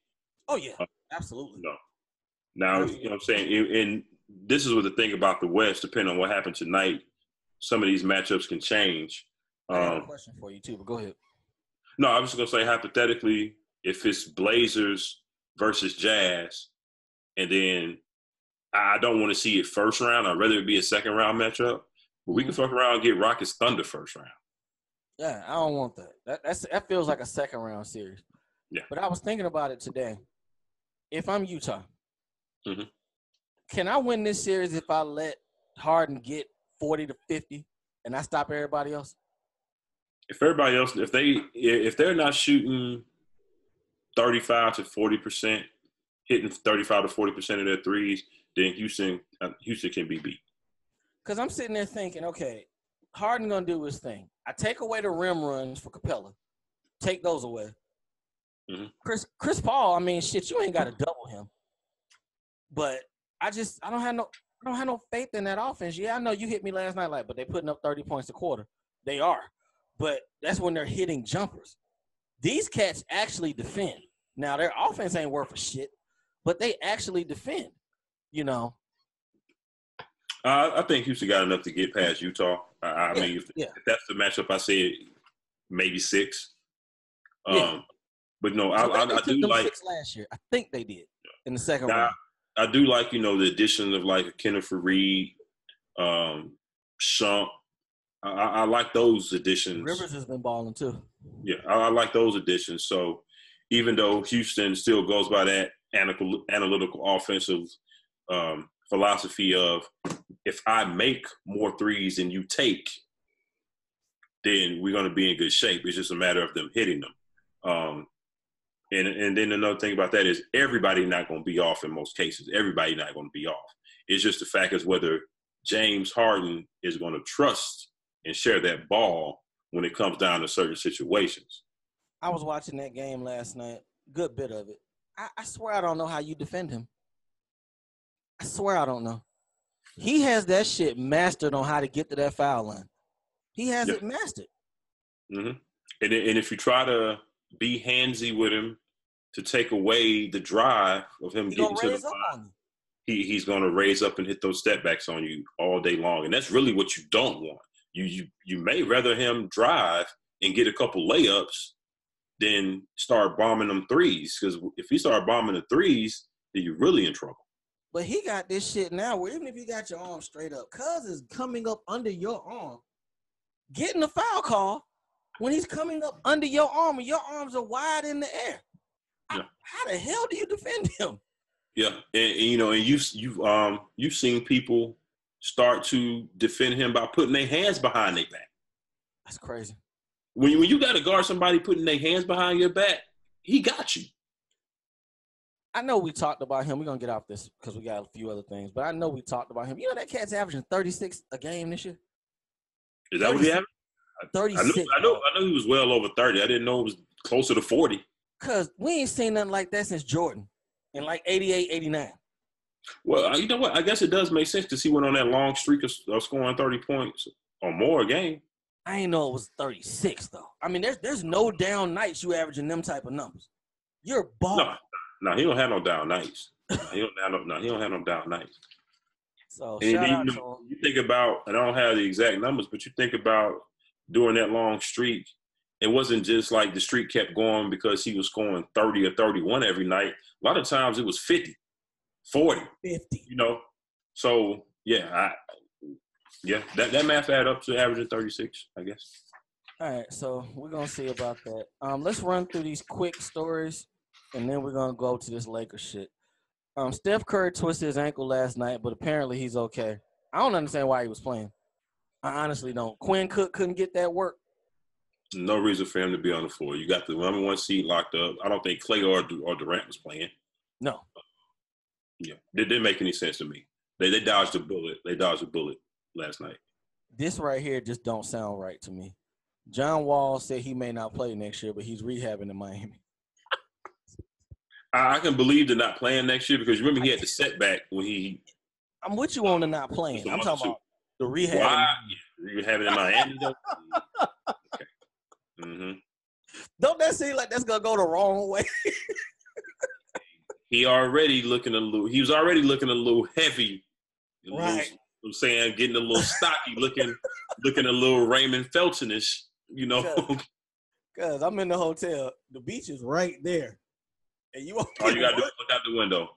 Oh, yeah, absolutely. No. Now, you know what I'm saying? And this is what the thing about the West, depending on what happened tonight, some of these matchups can change. I have a question for you, too, but go ahead. No, I was just going to say, hypothetically, if it's Blazers versus Jazz, and then I don't want to see it first round. I'd rather it be a second round matchup. But we can fuck around and get Rockets Thunder first round. Yeah, I don't want that. That feels like a second round series. Yeah. But I was thinking about it today. If I'm Utah, can I win this series if I let Harden get 40 to 50 and I stop everybody else? If everybody else, if they're not shooting 35 to 40%, hitting 35 to 40% of their threes, then Houston can be beat. Because I'm sitting there thinking, okay, Harden gonna do his thing. I take away the rim runs for Capella. Take those away. Mm-hmm. Chris Paul, I mean, shit, you ain't got to double him. But I don't have no faith in that offense. Yeah, I know you hit me last night, but they putting up 30 points a quarter. They are. But that's when they're hitting jumpers. These cats actually defend. Now, their offense ain't worth a shit, but they actually defend, I think Houston got enough to get past Utah. I mean, if that's the matchup, I said maybe 6. But no, I do like 6 last year. I think they did in the second round. I do like the addition of like a Kenneth Reed, Shump. I like those additions. Rivers has been balling too. Yeah, I like those additions. So even though Houston still goes by that analytical offensive philosophy of if I make more threes than you take, then we're going to be in good shape. It's just a matter of them hitting them. And then another thing about that is everybody not going to be off in most cases. Everybody not going to be off. It's just the fact is whether James Harden is going to trust and share that ball when it comes down to certain situations. I was watching that game last night, good bit of it. I swear I don't know how you defend him. I swear I don't know. He has that shit mastered on how to get to that foul line. He has it mastered. Mm-hmm. And if you try to be handsy with him to take away the drive of him getting to the line, he's going to raise up and hit those step backs on you all day long. And that's really what you don't want. You may rather him drive and get a couple layups than start bombing them threes. Because if he start bombing the threes, then you're really in trouble. But he got this shit now where even if you got your arm straight up, Cuz is coming up under your arm, getting a foul call when he's coming up under your arm and your arms are wide in the air. Yeah. How the hell do you defend him? Yeah, and you've seen people start to defend him by putting their hands behind their back. That's crazy. When you got to guard somebody putting their hands behind your back, he got you. I know we talked about him. We're going to get off this because we got a few other things. But I know we talked about him. You know that cat's averaging 36 a game this year? Is that what he averaged? 36. I know he was well over 30. I didn't know it was closer to 40. Because we ain't seen nothing like that since Jordan in like 88, 89. Well, you know what? I guess it does make sense because he went on that long streak of scoring 30 points or more a game. I ain't know it was 36, though. I mean, there's no down nights you averaging them type of numbers. You're balling. No, he don't have no down nights. He don't have no down nights. So and shout out you to him. You think about, and I don't have the exact numbers, but you think about during that long streak, it wasn't just like the streak kept going because he was scoring 30 or 31 every night. A lot of times it was 50, 40, 50. You know? So, yeah, that math add up to averaging 36, I guess. All right, so we're going to see about that. Let's run through these quick stories, and then we're going to go to this Lakers shit. Steph Curry twisted his ankle last night, but apparently he's okay. I don't understand why he was playing. I honestly don't. Quinn Cook couldn't get that work. No reason for him to be on the floor. You got the number one seed locked up. I don't think Clay or Durant was playing. No. Yeah, it didn't make any sense to me. They dodged a bullet. They dodged a bullet last night. This right here just don't sound right to me. John Wall said he may not play next year, but he's rehabbing in Miami. I can believe they're not playing next year because remember he had the setback when he. I'm with you on the not playing. I'm talking about the rehab. Why? Rehabbing in Miami though. Okay. Mm-hmm. Don't that seem like that's gonna go the wrong way? He was already looking a little heavy. Right. I'm saying getting a little stocky, looking a little Raymond Felton-ish, you know. Cause I'm in the hotel. The beach is right there. And you all you gotta do is look out the window.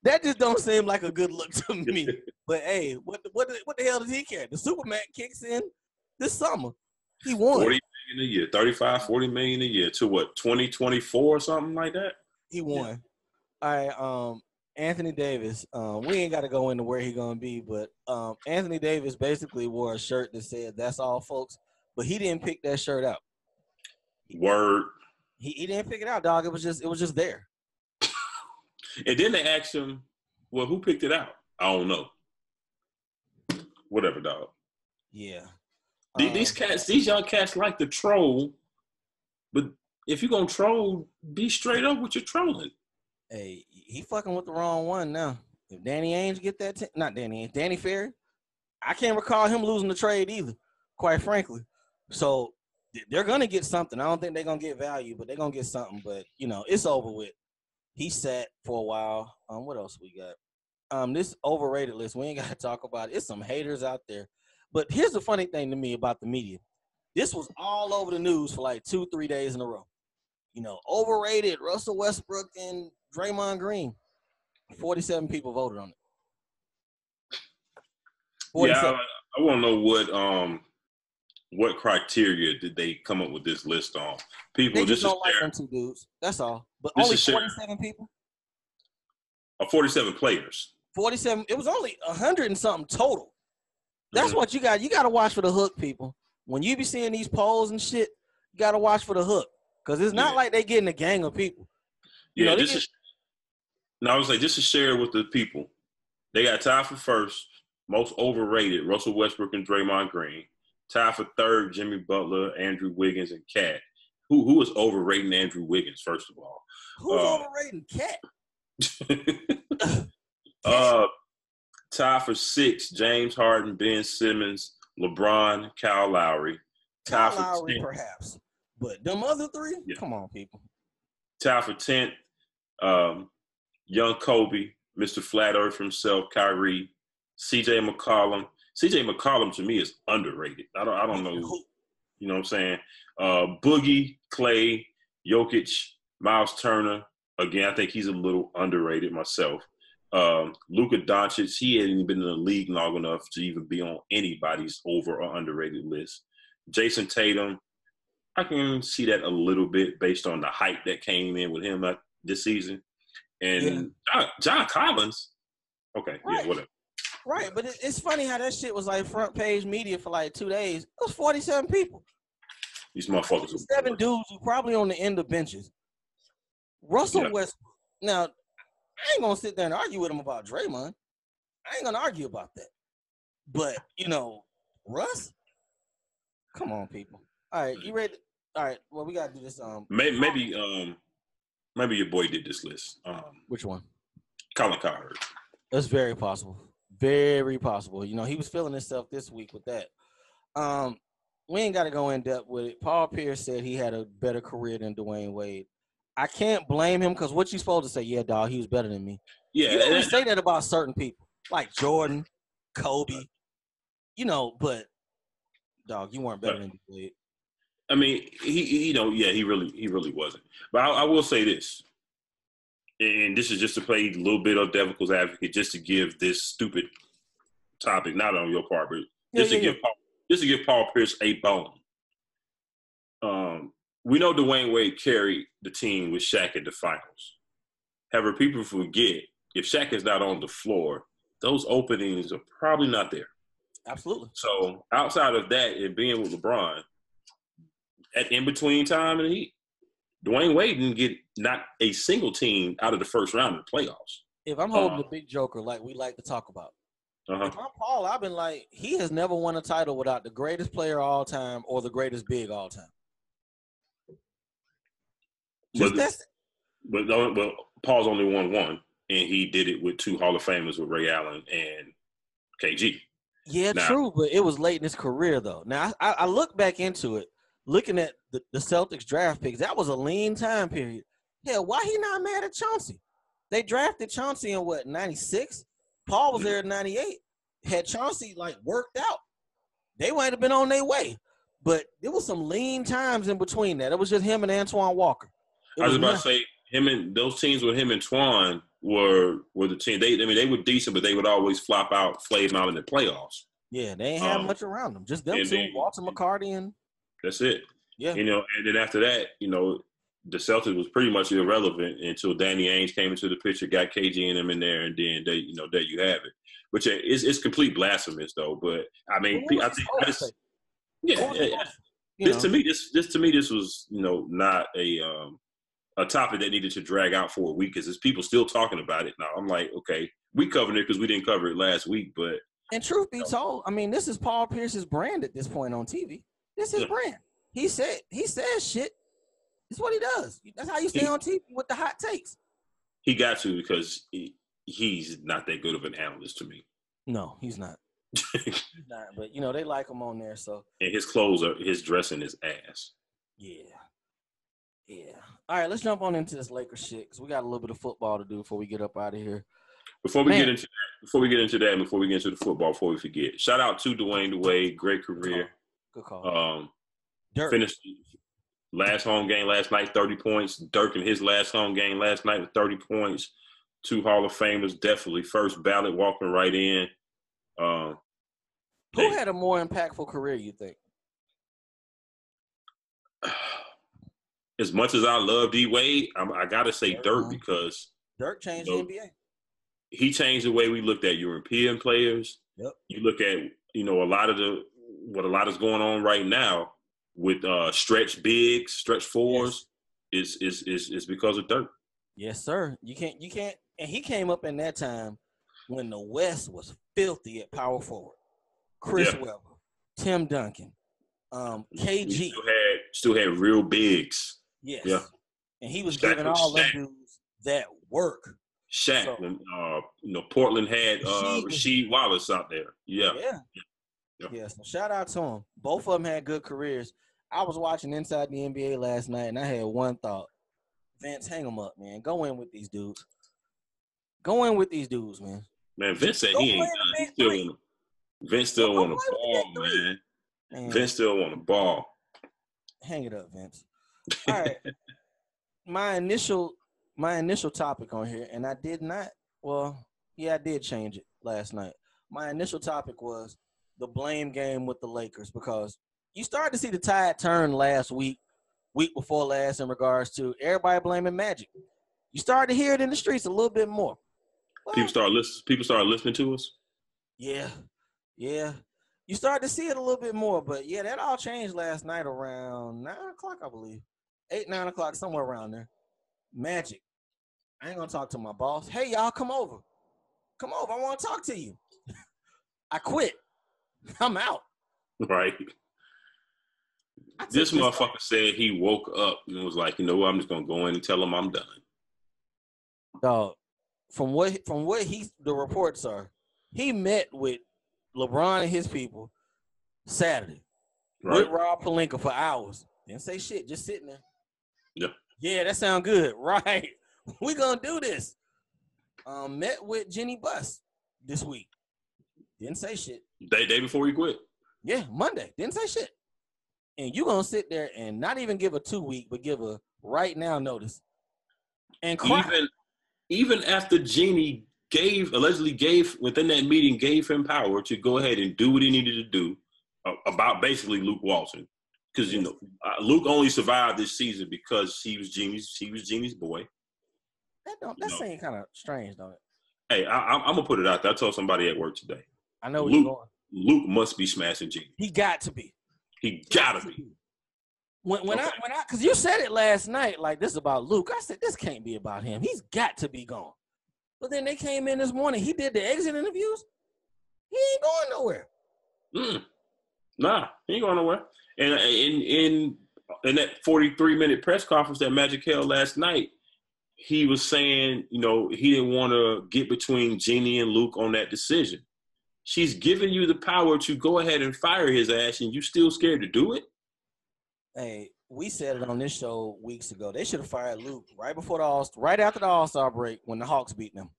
That just don't seem like a good look to me. But hey, what the hell does he care? The Superman kicks in this summer. He won. 40 million a year, 35, 40 million a year to what, 2024 or something like that? He won. Yeah. All right, Anthony Davis. We ain't gotta go into where he gonna be, but Anthony Davis basically wore a shirt that said "That's all, folks," but he didn't pick that shirt out. Word. He didn't pick it out, dog. It was just there. And then they asked him, well, who picked it out? I don't know. Whatever, dog. Yeah. These young cats like to troll, but if you're going to troll, be straight up with your trolling. Hey, he fucking with the wrong one now. If Danny Ainge get that not Danny Ainge, Danny Ferry, I can't recall him losing the trade either, quite frankly. So they're going to get something. I don't think they're going to get value, but they're going to get something. But, it's over with. He sat for a while. What else we got? This overrated list, we ain't got to talk about it. It's some haters out there. But here's the funny thing to me about the media. This was all over the news for like 2-3 days in a row. Overrated, Russell Westbrook and Draymond Green. 47 people voted on it. 47. Yeah, I want to know what criteria did they come up with this list on? People they just don't like them two dudes. That's all. But only 47 people? 47 players. 47. It was only 100 and something total. That's what you got. You got to watch for the hook, people. When you be seeing these polls and shit, you got to watch for the hook. Because it's not like they getting a gang of people. I was like, just to share with the people. They got tied for first, most overrated, Russell Westbrook and Draymond Green. Tied for third, Jimmy Butler, Andrew Wiggins, and Cat. Who is overrating Andrew Wiggins, first of all? Who's overrating Cat? Tied for sixth, James Harden, Ben Simmons, LeBron, Kyle Lowry. Kyle Lowry, perhaps. But them other three? Yeah. Come on, people. Tie for 10th. Young Kobe, Mr. Flat Earth himself, Kyrie, C.J. McCollum. C.J. McCollum to me is underrated. I don't know. You know what I'm saying? Boogie, Clay, Jokic, Miles Turner. Again, I think he's a little underrated myself. Luka Doncic, he hadn't even been in the league long enough to even be on anybody's over or underrated list. Jason Tatum, I can see that a little bit based on the hype that came in with him this season. And John Collins, okay, right. Yeah, whatever. Right, but it's funny how that shit was like front page media for like 2 days. It was 47 people. These motherfuckers. 7 dudes who probably on the end of benches. Russell Westbrook. Now, I ain't gonna sit there and argue with him about Draymond. I ain't gonna argue about that. But Russ, come on, people. All right, you ready? All right, well, we gotta do this. Maybe your boy did this list. Which one? Colin Cowherd. That's very possible. Very possible. He was feeling himself this week with that. We ain't got to go in depth with it. Paul Pierce said he had a better career than Dwayne Wade. I can't blame him because what you supposed to say? Yeah, dog, he was better than me. Yeah, you don't say that about certain people like Jordan, Kobe. But dog, you weren't better than Wade. I mean, he really wasn't. But I will say this, and this is just to play a little bit of devil's advocate, just to give this stupid topic, not on your part, but just to give Paul Pierce a bone. We know Dwayne Wade carried the team with Shaq at the finals. However, people forget if Shaq is not on the floor, those openings are probably not there. Absolutely. So outside of that and being with LeBron, at in between time and Heat, Dwayne Wade didn't get not a single team out of the first round of the playoffs. If I'm holding the big joker like we like to talk about, if I'm Paul, I've been like, he has never won a title without the greatest player of all time or the greatest big all time. But Paul's only won one, and he did it with 2 Hall of Famers with Ray Allen and KG. Yeah, true, but it was late in his career, though. Now, I look back into it, looking at the Celtics draft picks, that was a lean time period. Hell, why he not mad at Chauncey? They drafted Chauncey in, 96? Paul was there in 98. Had Chauncey, worked out, they might have been on their way. But there was some lean times in between that. It was just him and Antoine Walker. I was about to say, him and those teams with him and Twan were the team. They were decent, but they would always flame out in the playoffs. Yeah, they ain't have much around them. Just them two, Walter McCarty and that's it. Yeah. And then after that, the Celtics was pretty much irrelevant until Danny Ainge came into the picture, got KG and them in there, and then there you have it. Which is complete blasphemous though. But I mean, This to me, this was not a topic that needed to drag out for a week because there's people still talking about it now. I'm like, okay, we covered it because we didn't cover it last week, but and truth be told, I mean, this is Paul Pierce's brand at this point on TV. This is his brand. He says shit. It's what he does. That's how you stay on TV with the hot takes. He got to because he's not that good of an analyst to me. No, he's not. He's not. But they like him on there. So and his dressing is ass. Yeah. All right, let's jump on into this Lakers shit because we got a little bit of football to do before we get up out of here. Before we get into that, before we get into the football, before we forget, shout out to Dwayne Wade, great career. Good call. Finished last home game last night, 30 points. Dirk in his last home game last night with 30 points. 2 Hall of Famers, definitely first ballot, walking right in. Who had a more impactful career, you think? As much as I love D Wade, I gotta say Dirk because Dirk changed the NBA. He changed the way we looked at European players. Yep. You look at a lot is going on right now with stretch bigs, stretch fours is because of Dirk. Yes, sir. You can't. And he came up in that time when the West was filthy at power forward. Chris Webber, Tim Duncan, KG. Still had real bigs. Yes. Yeah. And he was giving all them dudes that work. Shaq, Portland had Rasheed Wallace out there. Yeah. Yeah, so shout out to them. Both of them had good careers. I was watching Inside the NBA last night, and I had one thought. Vince, hang them up, man. Go in with these dudes. Go in with these dudes, man. Man, Vince said Go he play ain't in the done. He big still three. want to. Vince still Go want to play with the ball, big three. man. Man, Vince still want to ball. hang it up, Vince. All right. My initial topic on here, and I did not. Well, yeah, I did change it last night. My initial topic was the blame game with the Lakers because you started to see the tide turn last week before last, in regards to everybody blaming Magic. You started to hear it in the streets a little bit more. Well, People start listening to us. yeah. You started to see it a little bit more, but yeah, that all changed last night around 9 o'clock, I believe. 8, 9 o'clock, somewhere around there. Magic. I ain't gonna talk to my boss. Hey, y'all, come over. Come over. I want to talk to you. I quit. I'm out. Right. This motherfucker said he woke up and was like, you know what, I'm just gonna go in and tell him I'm done. Dog, from what the reports are, he met with LeBron and his people Saturday with Rob Pelinka for hours. Didn't say shit, just sitting there. Yeah. Yeah, that sound good. Right. We gonna do this. Met with Jenny Buss this week. Didn't say shit. Day before he quit. Yeah, Monday. Didn't say shit. And you gonna sit there and not even give a 2-week, but give a right now notice. And cry. Even after Jeannie allegedly gave within that meeting, gave him power to go ahead and do what he needed to do about basically Luke Walton. Because Luke only survived this season because he was Jeannie's boy. That seems kind of strange, don't it? Hey, I'm gonna put it out there. I told somebody at work today. I know where you're going. Luke must be smashing Jeannie. He got to be. He gotta be. When I because you said it last night, like this is about Luke. I said this can't be about him. He's got to be gone. But then they came in this morning. He did the exit interviews. He ain't going nowhere. Nah, he ain't going nowhere. And in that 43-minute press conference that Magic held last night, he was saying, he didn't want to get between Jeannie and Luke on that decision. She's giving you the power to go ahead and fire his ass, and you still scared to do it? Hey, we said it on this show weeks ago. They should have fired Luke right after the All-Star break when the Hawks beat them.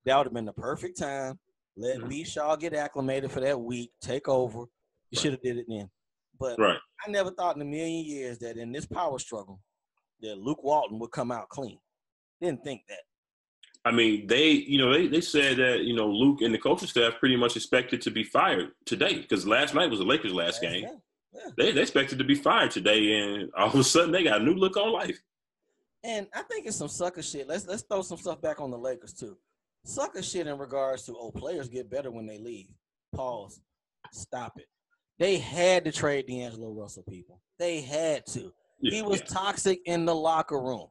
That would have been the perfect time. Let B. Shaw get acclimated for that week, take over. You should have did it then. But I never thought in a million years that in this power struggle that Luke Walton would come out clean. Didn't think that. I mean, they said that, Luke and the coaching staff pretty much expected to be fired today because last night was the Lakers' last game. Yeah. They expected to be fired today, and all of a sudden they got a new look on life. And I think it's some sucker shit. Let's throw some stuff back on the Lakers too. Sucker shit in regards to players get better when they leave. Pause. Stop it. They had to trade D'Angelo Russell, people. They had to. He was toxic in the locker room.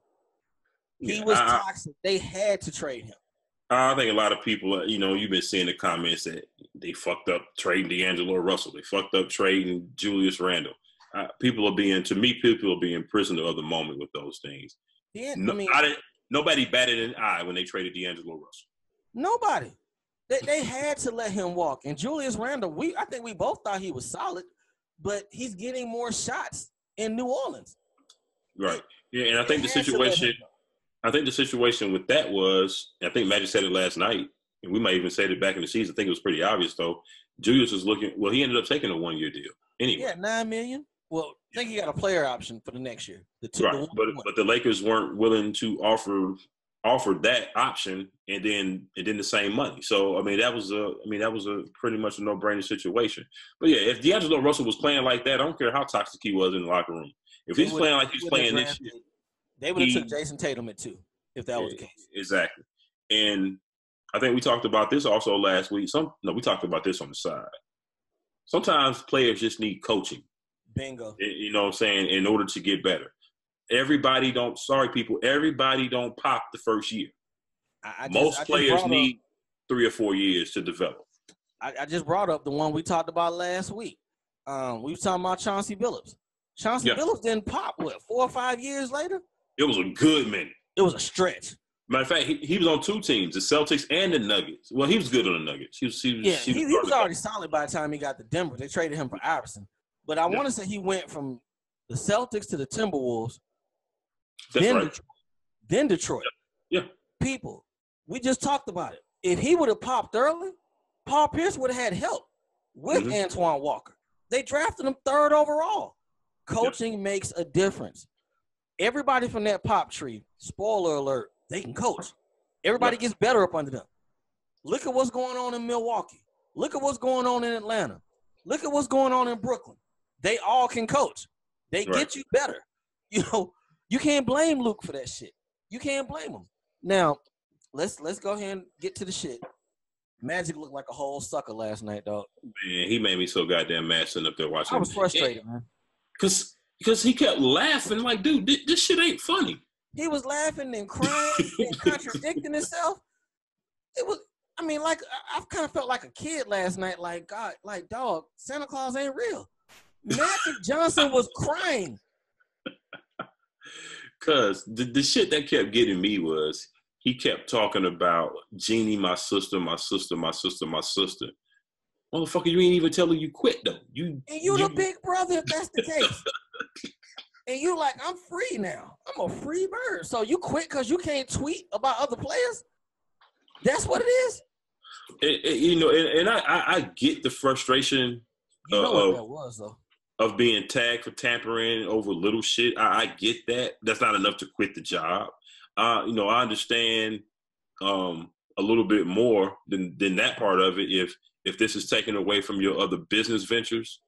He was toxic. They had to trade him. I think a lot of people, you've been seeing the comments that they fucked up trading D'Angelo Russell. They fucked up trading Julius Randle. People are being prisoner of the moment with those things. Yeah, nobody batted an eye when they traded D'Angelo Russell. Nobody. They had to let him walk. And Julius Randle, I think we both thought he was solid, but he's getting more shots in New Orleans. Right. And I think the situation with that was, I think Magic said it last night, and we might even say it back in the season. I think it was pretty obvious, though. Julius was he ended up taking a 1-year deal. Anyway. Yeah, $9 million. Well, I think he got a player option for the next year. But the Lakers weren't willing to offer that option and then the same money. So that was a pretty much a no-brainer situation. But yeah, if D'Angelo Russell was playing like that, I don't care how toxic he was in the locker room. If he's playing like he's playing this year, they would have took Jason Tatum at 2 if that was the case. Exactly. And I think we talked about this also last week. We talked about this on the side. Sometimes players just need coaching. Bingo. You know what I'm saying? In order to get better. Everybody don't pop the first year. Most players need 3 or 4 years to develop. I just brought up the one we talked about last week. We were talking about Chauncey Billups. Chauncey Billups didn't pop, 4 or 5 years later? It was a good minute. It was a stretch. Matter of fact, he was on 2 teams, the Celtics and the Nuggets. Well, he was good on the Nuggets. He was already solid by the time he got to Denver. They traded him for Iverson. But I want to say he went from the Celtics to the Timberwolves, then Detroit. Yeah. People, we just talked about it. If he would have popped early, Paul Pierce would have had help with Antoine Walker. They drafted him 3rd overall. Coaching makes a difference. Everybody from that pop tree, spoiler alert, they can coach. Everybody gets better up under them. Look at what's going on in Milwaukee. Look at what's going on in Atlanta. Look at what's going on in Brooklyn. They all can coach. They get you better. You know, you can't blame Luke for that shit. You can't blame him. Now, let's go ahead and get to the shit. Magic looked like a whole sucker last night, dog. Man, he made me so goddamn mad sitting up there watching. I was frustrated, man. Because he kept laughing like, dude, this shit ain't funny. He was laughing and crying and contradicting himself. It was, I mean, like, I kind of felt like a kid last night. Like, God, like, dog, Santa Claus ain't real. Magic Johnson was crying. Because the shit that kept getting me was he kept talking about Jeannie, my sister, my sister, my sister, my sister. Motherfucker, you ain't even telling you quit, though. You the big brother if that's the case. And you like, I'm free now. I'm a free bird. So you quit because you can't tweet about other players? That's what it is? I get the frustration what that was, though. Of being tagged for tampering over little shit. I get that. That's not enough to quit the job. I understand a little bit more than that part of it if this is taken away from your other business ventures.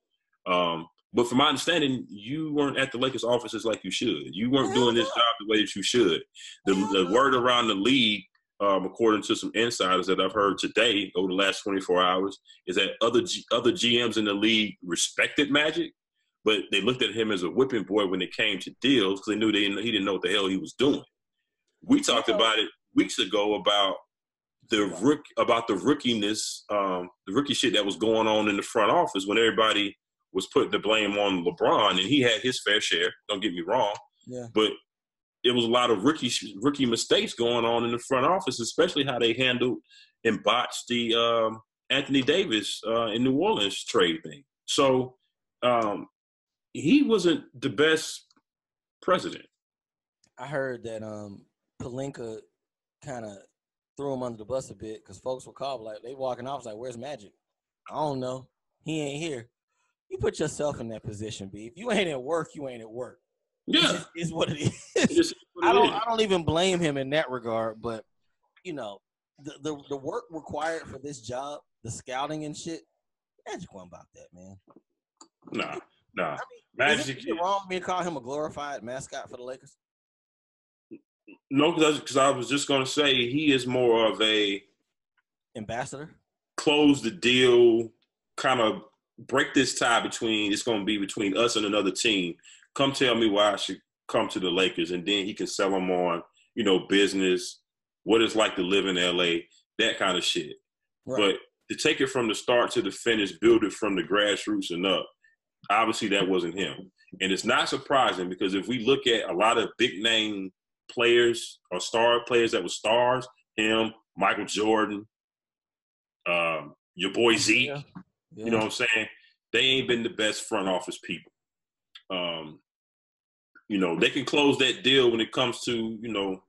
But from my understanding, you weren't at the Lakers offices like you should. You weren't doing this job the way that you should. The word around the league, according to some insiders that I've heard today over the last 24 hours, is that other GMs in the league respected Magic, but they looked at him as a whipping boy when it came to deals because they knew he didn't know what the hell he was doing. We talked about it weeks ago about the rookiness, the rookie shit that was going on in the front office when everybody was putting the blame on LeBron, and he had his fair share. Don't get me wrong, but it was a lot of rookie mistakes going on in the front office, especially how they handled and botched the Anthony Davis in New Orleans trade thing. So he wasn't the best president. I heard that Pelinka kind of threw him under the bus a bit because folks were called like they walking off like, "Where's Magic?" I don't know. He ain't here. You put yourself in that position, B. If you ain't at work, you ain't at work. Yeah, is what it is. I don't even blame him in that regard, but the work required for this job, the scouting and shit, Magic wasn't about that, man. Nah. I mean, Magic. Is it wrong for me to call him a glorified mascot for the Lakers? No, because I was just going to say he is more of a ambassador. Close the deal, kind of break this tie it's going to be between us and another team. Come tell me why I should come to the Lakers, and then he can sell them on, business, what it's like to live in LA, that kind of shit. Right. But to take it from the start to the finish, build it from the grassroots and up, obviously that wasn't him. And it's not surprising because if we look at a lot of big name players or star players that were stars, him, Michael Jordan, your boy Zeke, you know what I'm saying? They ain't been the best front office people. They can close that deal when it comes to,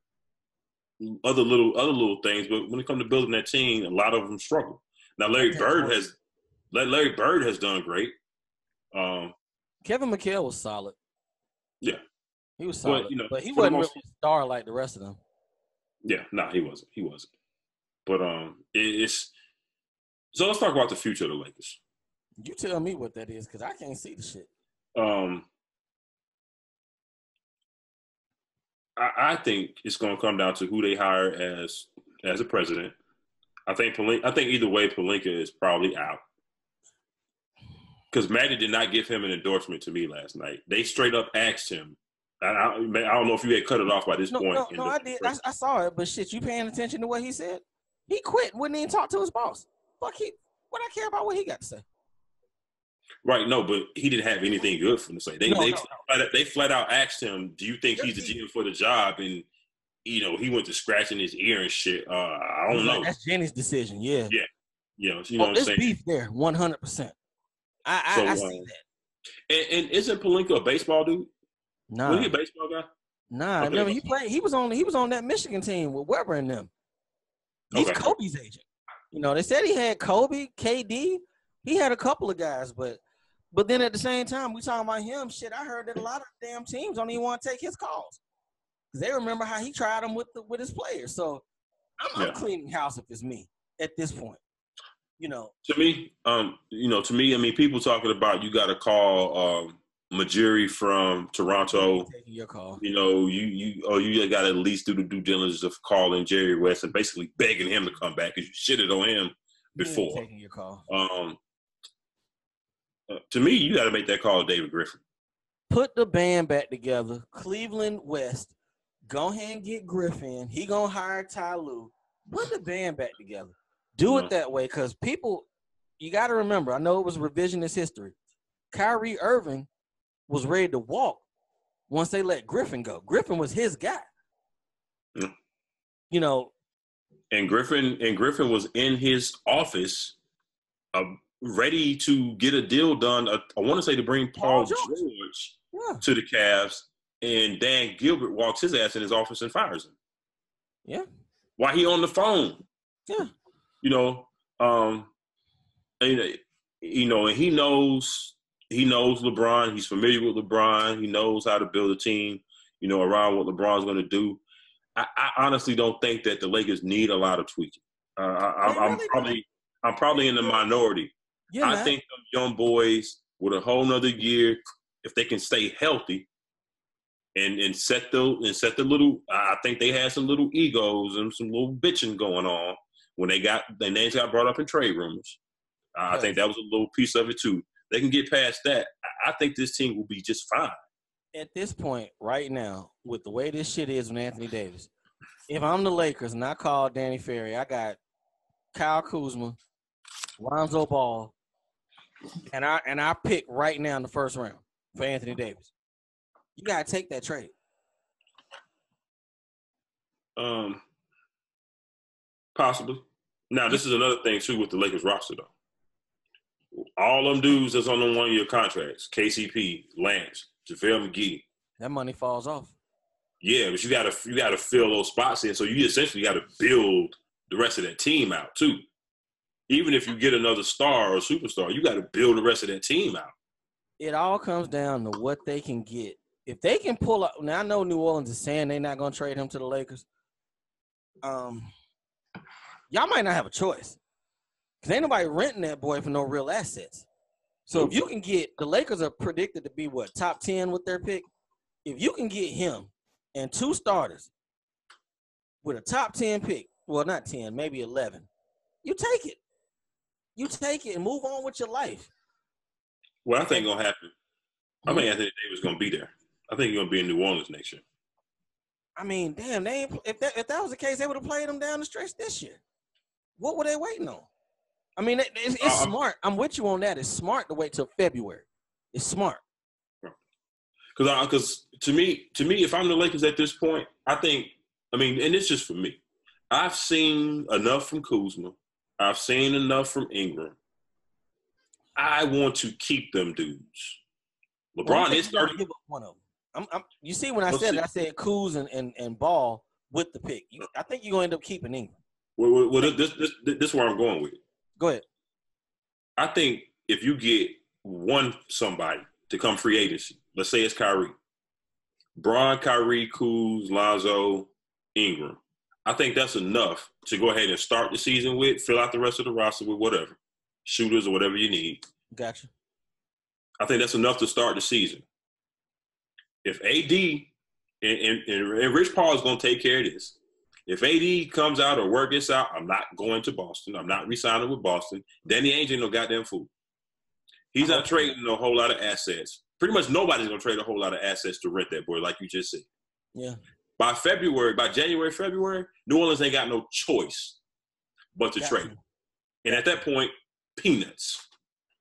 other little things, but when it comes to building that team, a lot of them struggle. Now Larry Bird has done great. Kevin McHale was solid. Yeah. He was solid, but he wasn't really a star like the rest of them. Yeah, no, he wasn't. But so let's talk about the future of the Lakers. You tell me what that is, because I can't see the shit. I think it's going to come down to who they hire as a president. I think either way, Pelinka is probably out. Because Magic did not give him an endorsement to me last night. They straight up asked him. I don't know if you had cut it off by this point. No, I did. I saw it, but shit, you paying attention to what he said? He quit. Wouldn't even talk to his boss. What I care about what he got to say? Right, no, but he didn't have anything good for him to say. They flat out asked him, "Do you think he's the GM for the job?" And he went to scratching his ear and shit. I don't know. That's Jenny's decision. Yeah. Yeah. You know what I'm there's saying? beef there, 100%. I see that. And isn't Pelinka a baseball dude? Nah. Was he a baseball guy? Nah. Okay. Remember, he was on that Michigan team with Weber and them. He's Kobe's agent. They said he had Kobe, KD. He had a couple of guys, but then at the same time, we talking about him. Shit, I heard that a lot of damn teams don't even want to take his calls. They remember how he tried them with his players. So I'm cleaning house if it's me at this point. To me, I mean, people talking about you got to call Majiri from Toronto. Taking your call. You got to at least do the due diligence of calling Jerry West and basically begging him to come back because you shitted on him before. Taking your call. To me, you got to make that call to David Griffin. Put the band back together. Cleveland West. Go ahead and get Griffin. He gonna hire Ty Lue. Put the band back together. Do it that way, because people, you got to remember, I know it was revisionist history. Kyrie Irving was ready to walk once they let Griffin go. Griffin was his guy. Yeah. And Griffin was in his office ready to get a deal done. I want to say to bring Paul George to the Cavs, and Dan Gilbert walks his ass in his office and fires him. Yeah. While he on the phone. Yeah. And he knows LeBron. He's familiar with LeBron. He knows how to build a team, around what LeBron's going to do. I honestly don't think that the Lakers need a lot of tweaking. I'm probably in the minority. Yeah, I think them young boys with a whole nother year, if they can stay healthy and set the little, I think they had some little egos and some little bitching going on when their names got brought up in trade rumors. I think that was a little piece of it too. They can get past that. I think this team will be just fine. At this point, right now, with the way this shit is with Anthony Davis, if I'm the Lakers and I call Danny Ferry, I got Kyle Kuzma, Lonzo Ball, and I pick right now in the first round for Anthony Davis. You gotta take that trade. Possibly. Now, this is another thing, too, with the Lakers roster, though. All them dudes that's on them one-year contracts, KCP, Lance, JaVale McGee. That money falls off. Yeah, but you gotta fill those spots in. So you essentially got to build the rest of that team out, too. Even if you get another star or superstar, you got to build the rest of that team out. It all comes down to what they can get. If they can pull up – now, I know New Orleans is saying they're not going to trade him to the Lakers. Y'all might not have a choice because ain't nobody renting that boy for no real assets. So if you can get – the Lakers are predicted to be, top 10 with their pick? If you can get him and 2 starters with a top 10 pick, well, not 10, maybe 11, you take it. You take it and move on with your life. What I think going to happen, I think Anthony Davis going to be there. I think he's going to be in New Orleans next year. I mean, damn, if that was the case, they would have played him down the stretch this year. What were they waiting on? I mean, it's smart. I'm with you on that. It's smart to wait till February. It's smart. Because to me, if I'm the Lakers at this point, and it's just for me, I've seen enough from Kuzma. I've seen enough from Ingram. I want to keep them dudes. LeBron is 30. Give up one of them. You see, when I said Kuz and Ball with the pick. I think you're going to end up keeping Ingram. Well, this is where I'm going with it. Go ahead. I think if you get somebody to come free agency, let's say it's Kyrie. Bron, Kyrie, Kuz, Lonzo, Ingram. I think that's enough to go ahead and start the season with, fill out the rest of the roster with whatever. Shooters or whatever you need. Gotcha. I think that's enough to start the season. If AD and Rich Paul is going to take care of this. If AD comes out or work this out, I'm not going to Boston. I'm not re-signing with Boston. Danny Ainge ain't no goddamn fool. He's not trading a whole lot of assets. Pretty much nobody's going to trade a whole lot of assets to rent that boy, like you just said. Yeah. By January, February, New Orleans ain't got no choice but to trade him. And at that point, peanuts.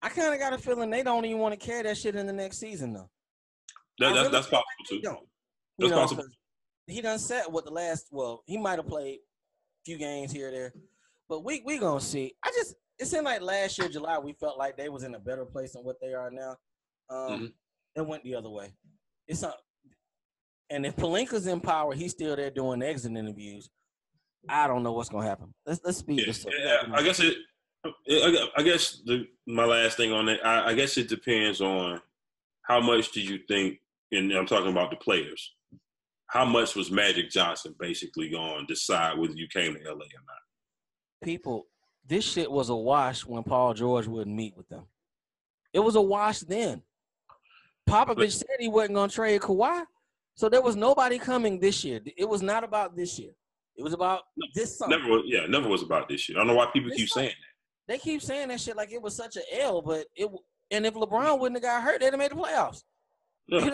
I kind of got a feeling they don't even want to carry that shit in the next season, though. That's possible, too. That's possible. he done set what the last. Well, he might have played a few games here or there, but we gonna see. It seemed like last year July we felt like they was in a better place than what they are now. Mm-hmm. It went the other way. It's not. And if Pelinka's in power, he's still there doing exit interviews. I don't know what's gonna happen. Let's speed this up. I guess my last thing on it. I guess it depends on how much do you think, and I'm talking about the players. How much was Magic Johnson basically going to decide whether you came to LA or not? People, this shit was a wash when Paul George wouldn't meet with them. It was a wash then. Popovich said he wasn't gonna trade Kawhi, so there was nobody coming this year. It was not about this year. It was about this summer. Never was about this shit. I don't know why people keep saying that. They keep saying that shit like it was such an L, but and if LeBron wouldn't have got hurt, they'd have made the playoffs. Yeah,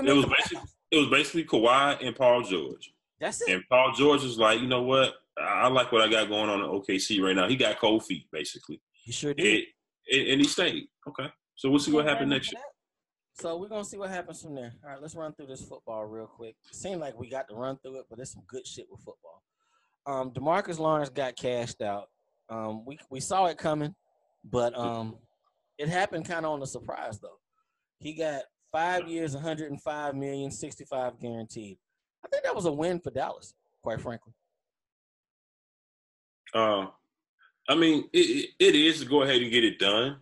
it was basically Kawhi and Paul George. That's it. And Paul George was like, you know what? I like what I got going on in OKC right now. He got cold feet, basically. He sure did. And he stayed. Okay. So we'll see what happens next year. So we're going to see what happens from there. All right, let's run through this football real quick. It seemed like we got to run through it, but there's some good shit with football. DeMarcus Lawrence got cashed out. We saw it coming, but it happened kind of on a surprise, though. He got 5 years, $105 million, 65 guaranteed. I think that was a win for Dallas, quite frankly. I mean, it is to go ahead and get it done.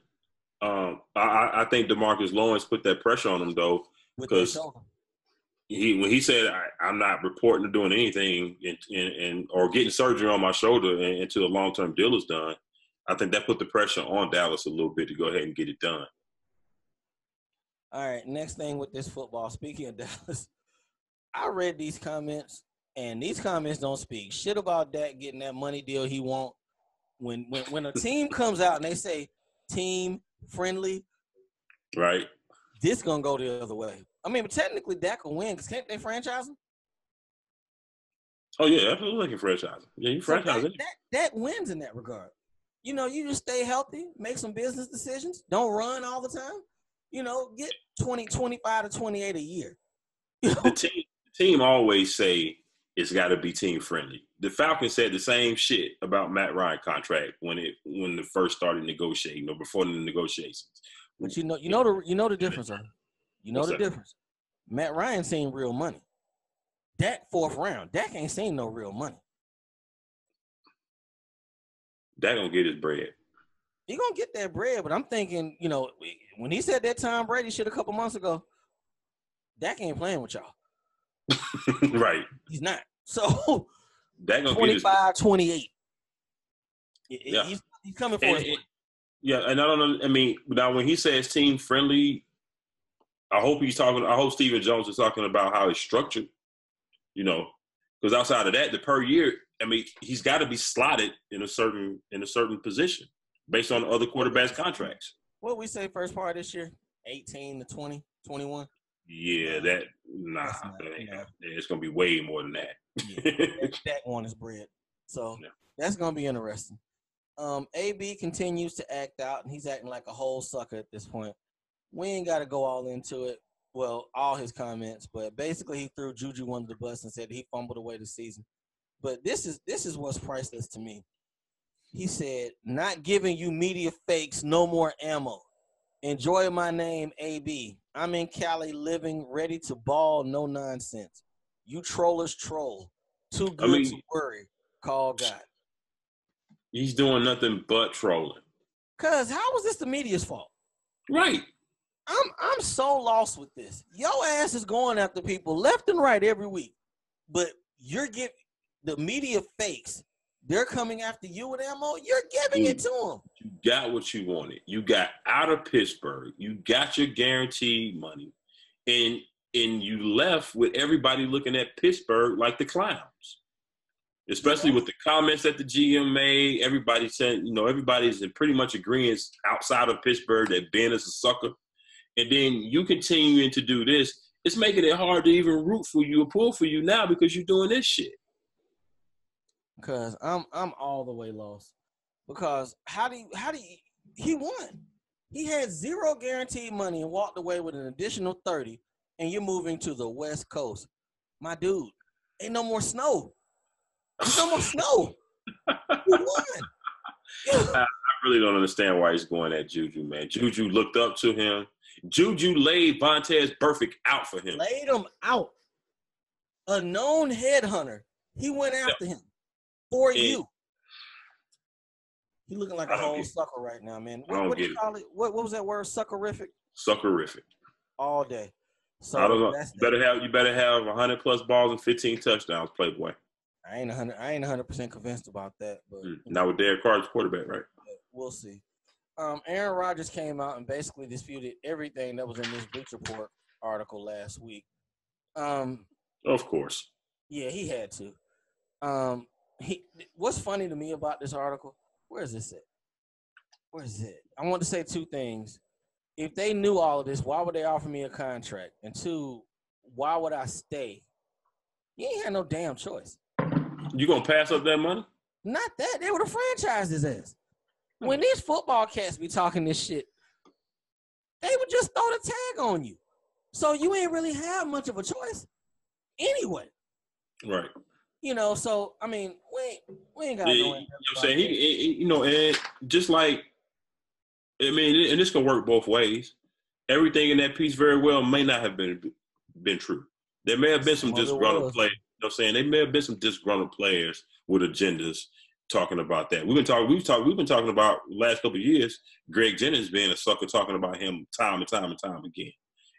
I think DeMarcus Lawrence put that pressure on him though, because when he said I'm not reporting or doing anything or getting surgery on my shoulder until the long-term deal is done, I think that put the pressure on Dallas a little bit to go ahead and get it done. All right, next thing with this football. Speaking of Dallas, I read these comments, and these comments don't speak shit about Dak getting that money deal he want. When a team comes out and they say team friendly, right? This gonna go the other way. I mean, but technically Dak will win because can't they franchise him? Oh yeah, absolutely, they can franchise him. Yeah, you franchise him. Dak wins in that regard. You know, you just stay healthy, make some business decisions, don't run all the time. You know, get 25 to 28 a year. The team always say it's got to be team friendly. The Falcons said the same shit about Matt Ryan contract when they first started negotiating or before the negotiations. But you know the difference, sir. You know the difference. Matt Ryan seen real money. Dak fourth round. Dak ain't seen no real money. Dak gonna get his bread. He gonna get that bread, but I'm thinking, you know, when he said that Tom Brady shit a couple months ago, Dak ain't playing with y'all. Right. He's not. So Dak gonna 25, 28. Yeah. He's coming for it. Yeah, and I don't know. I mean, now when he says team friendly, I hope Stephen Jones is talking about how it's structured. You know, because outside of that, the per year, I mean, he's got to be slotted in a certain position based on other quarterbacks' contracts. What we say first part this year? 18 to 20, 21? Yeah, it's going to be way more than that. Yeah, that one is bread. So that's going to be interesting. AB continues to act out, and he's acting like a whole sucker at this point. We ain't got to go all into it. Well, all his comments, but basically he threw Juju under the bus and said he fumbled away the season. But this is what's priceless to me. He said, not giving you media fakes, no more ammo. Enjoy my name, AB. I'm in Cali living, ready to ball, no nonsense. You trollers troll. Too good to worry. Call God. He's doing nothing but trolling. Cause how was this the media's fault? Right. I'm so lost with this. Your ass is going after people left and right every week, but you're giving the media fakes. They're coming after you with ammo. You're giving it to them. You got what you wanted. You got out of Pittsburgh. You got your guaranteed money, and you left with everybody looking at Pittsburgh like the clowns. Especially with the comments that the GM made, everybody said, you know, everybody's in pretty much agreement outside of Pittsburgh that Ben is a sucker. And then you continuing to do this, it's making it hard to even root for you or pull for you now because you're doing this shit. Because I'm all the way lost. Because how do you he won. He had zero guaranteed money and walked away with an additional 30, and you're moving to the West Coast. My dude, Ain't no more snow. There's no more snow. We won. I really don't understand why he's going at Juju, man. Juju looked up to him. Juju laid Vontaze Burfict out for him. Laid him out. A known headhunter. He went after him for you. He looking like a whole sucker right now, man. What do you call it? What was that word? Suckerific? Suckerific. All day. So I don't know. You better have 100+ balls and 15 touchdowns, Playboy. I ain't 100% convinced about that, but not with Derek Carr's quarterback, right? We'll see. Aaron Rodgers came out and basically disputed everything that was in this Bleacher Report article last week. Of course. Yeah, he had to. What's funny to me about this article? Where is this at? Where is it? I want to say two things. If they knew all of this, why would they offer me a contract? And two, why would I stay? You ain't had no damn choice. You gonna pass up that money? Not that. They would have franchised his ass. When these football cats be talking this shit, they would just throw the tag on you. So you ain't really have much of a choice anyway. Right. You know, so, I mean, we ain't got to go in. You know what I'm saying? And just like, I mean, and this can work both ways. Everything in that piece very well may not have been true. There may have been some disgruntled players. You know what I'm saying? There may have been some disgruntled players with agendas talking about that. We've been talking about the last couple of years, Greg Jennings being a sucker, talking about him time and time again.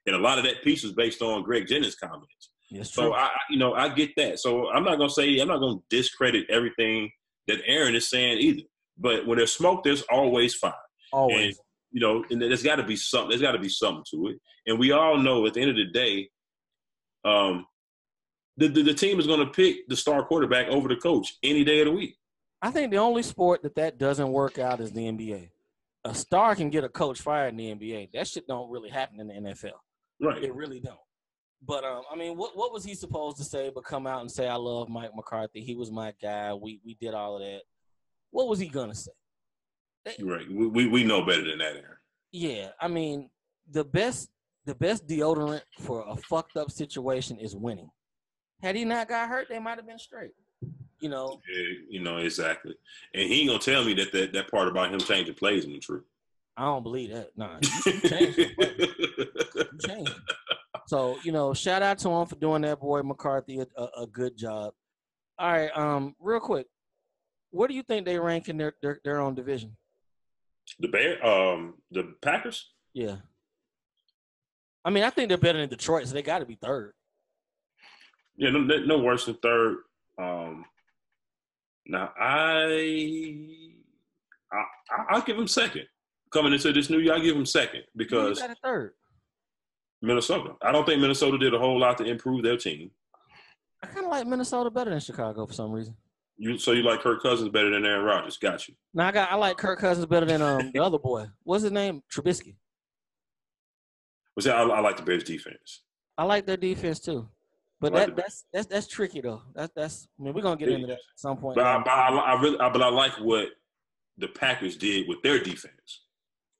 And a lot of that piece was based on Greg Jennings' comments. Yes, so I get that. So I'm not gonna discredit everything that Aaron is saying either. But when there's smoke, there's always fire. Always. And and there's got to be something. There's got to be something to it. And we all know at the end of the day, the team is going to pick the star quarterback over the coach any day of the week. I think the only sport that doesn't work out is the NBA. A star can get a coach fired in the NBA. That shit don't really happen in the NFL. Right. It really don't. But, I mean, what was he supposed to say but come out and say, I love Mike McCarthy. He was my guy. We did all of that. What was he going to say? Right. We know better than that, Aaron. Yeah. I mean, the best deodorant for a fucked up situation is winning. Had he not got hurt, they might have been straight. You know? Yeah, exactly. And he ain't going to tell me that part about him changing plays isn't true. I don't believe that. Nah. You changed. So, shout out to him for doing that, boy McCarthy, a good job. All right, real quick. Where do you think they rank in their own division? The Packers? Yeah. I mean, I think they're better than Detroit, so they got to be third. Yeah, no worse than third. Now I'll give them second. Coming into this new year, I'll give them second because you got a third. Minnesota. I don't think Minnesota did a whole lot to improve their team. I kind of like Minnesota better than Chicago for some reason. So you like Kirk Cousins better than Aaron Rodgers? Got you. Now I like Kirk Cousins better than the other boy. What's his name? Trubisky. I like the Bears defense. I like their defense too, but that's tricky though. That's I mean we're gonna get into that at some point. But I like what the Packers did with their defense.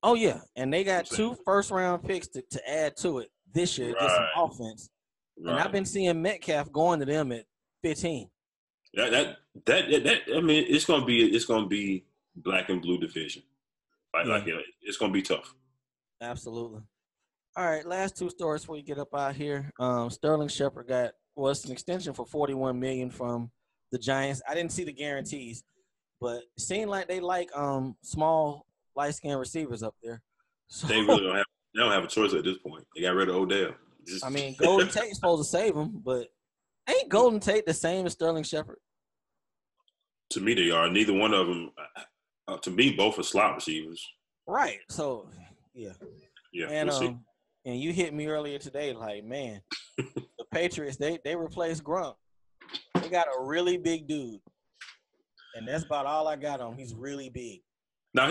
Oh yeah, and they got 2 first-round picks to add to it this year, get some offense. Right. And I've been seeing Metcalf going to them at 15. That I mean, it's gonna be black and blue division. It's gonna be tough. Absolutely. All right, last 2 stories before you get up out here. Sterling Shepard was an extension for $41 million from the Giants. I didn't see the guarantees, but it seemed like they like small, light-skinned receivers up there. So, they really don't have a choice at this point. They got rid of Odell. I mean, Golden Tate's supposed to save him, but ain't Golden Tate the same as Sterling Shepard? To me, they are. Neither one of them. To me, both are slot receivers. Right. So, yeah. Yeah. And we'll see. And you hit me earlier today, like, man, the Patriots they replaced Gronk. They got a really big dude, and that's about all I got on him. He's really big. Now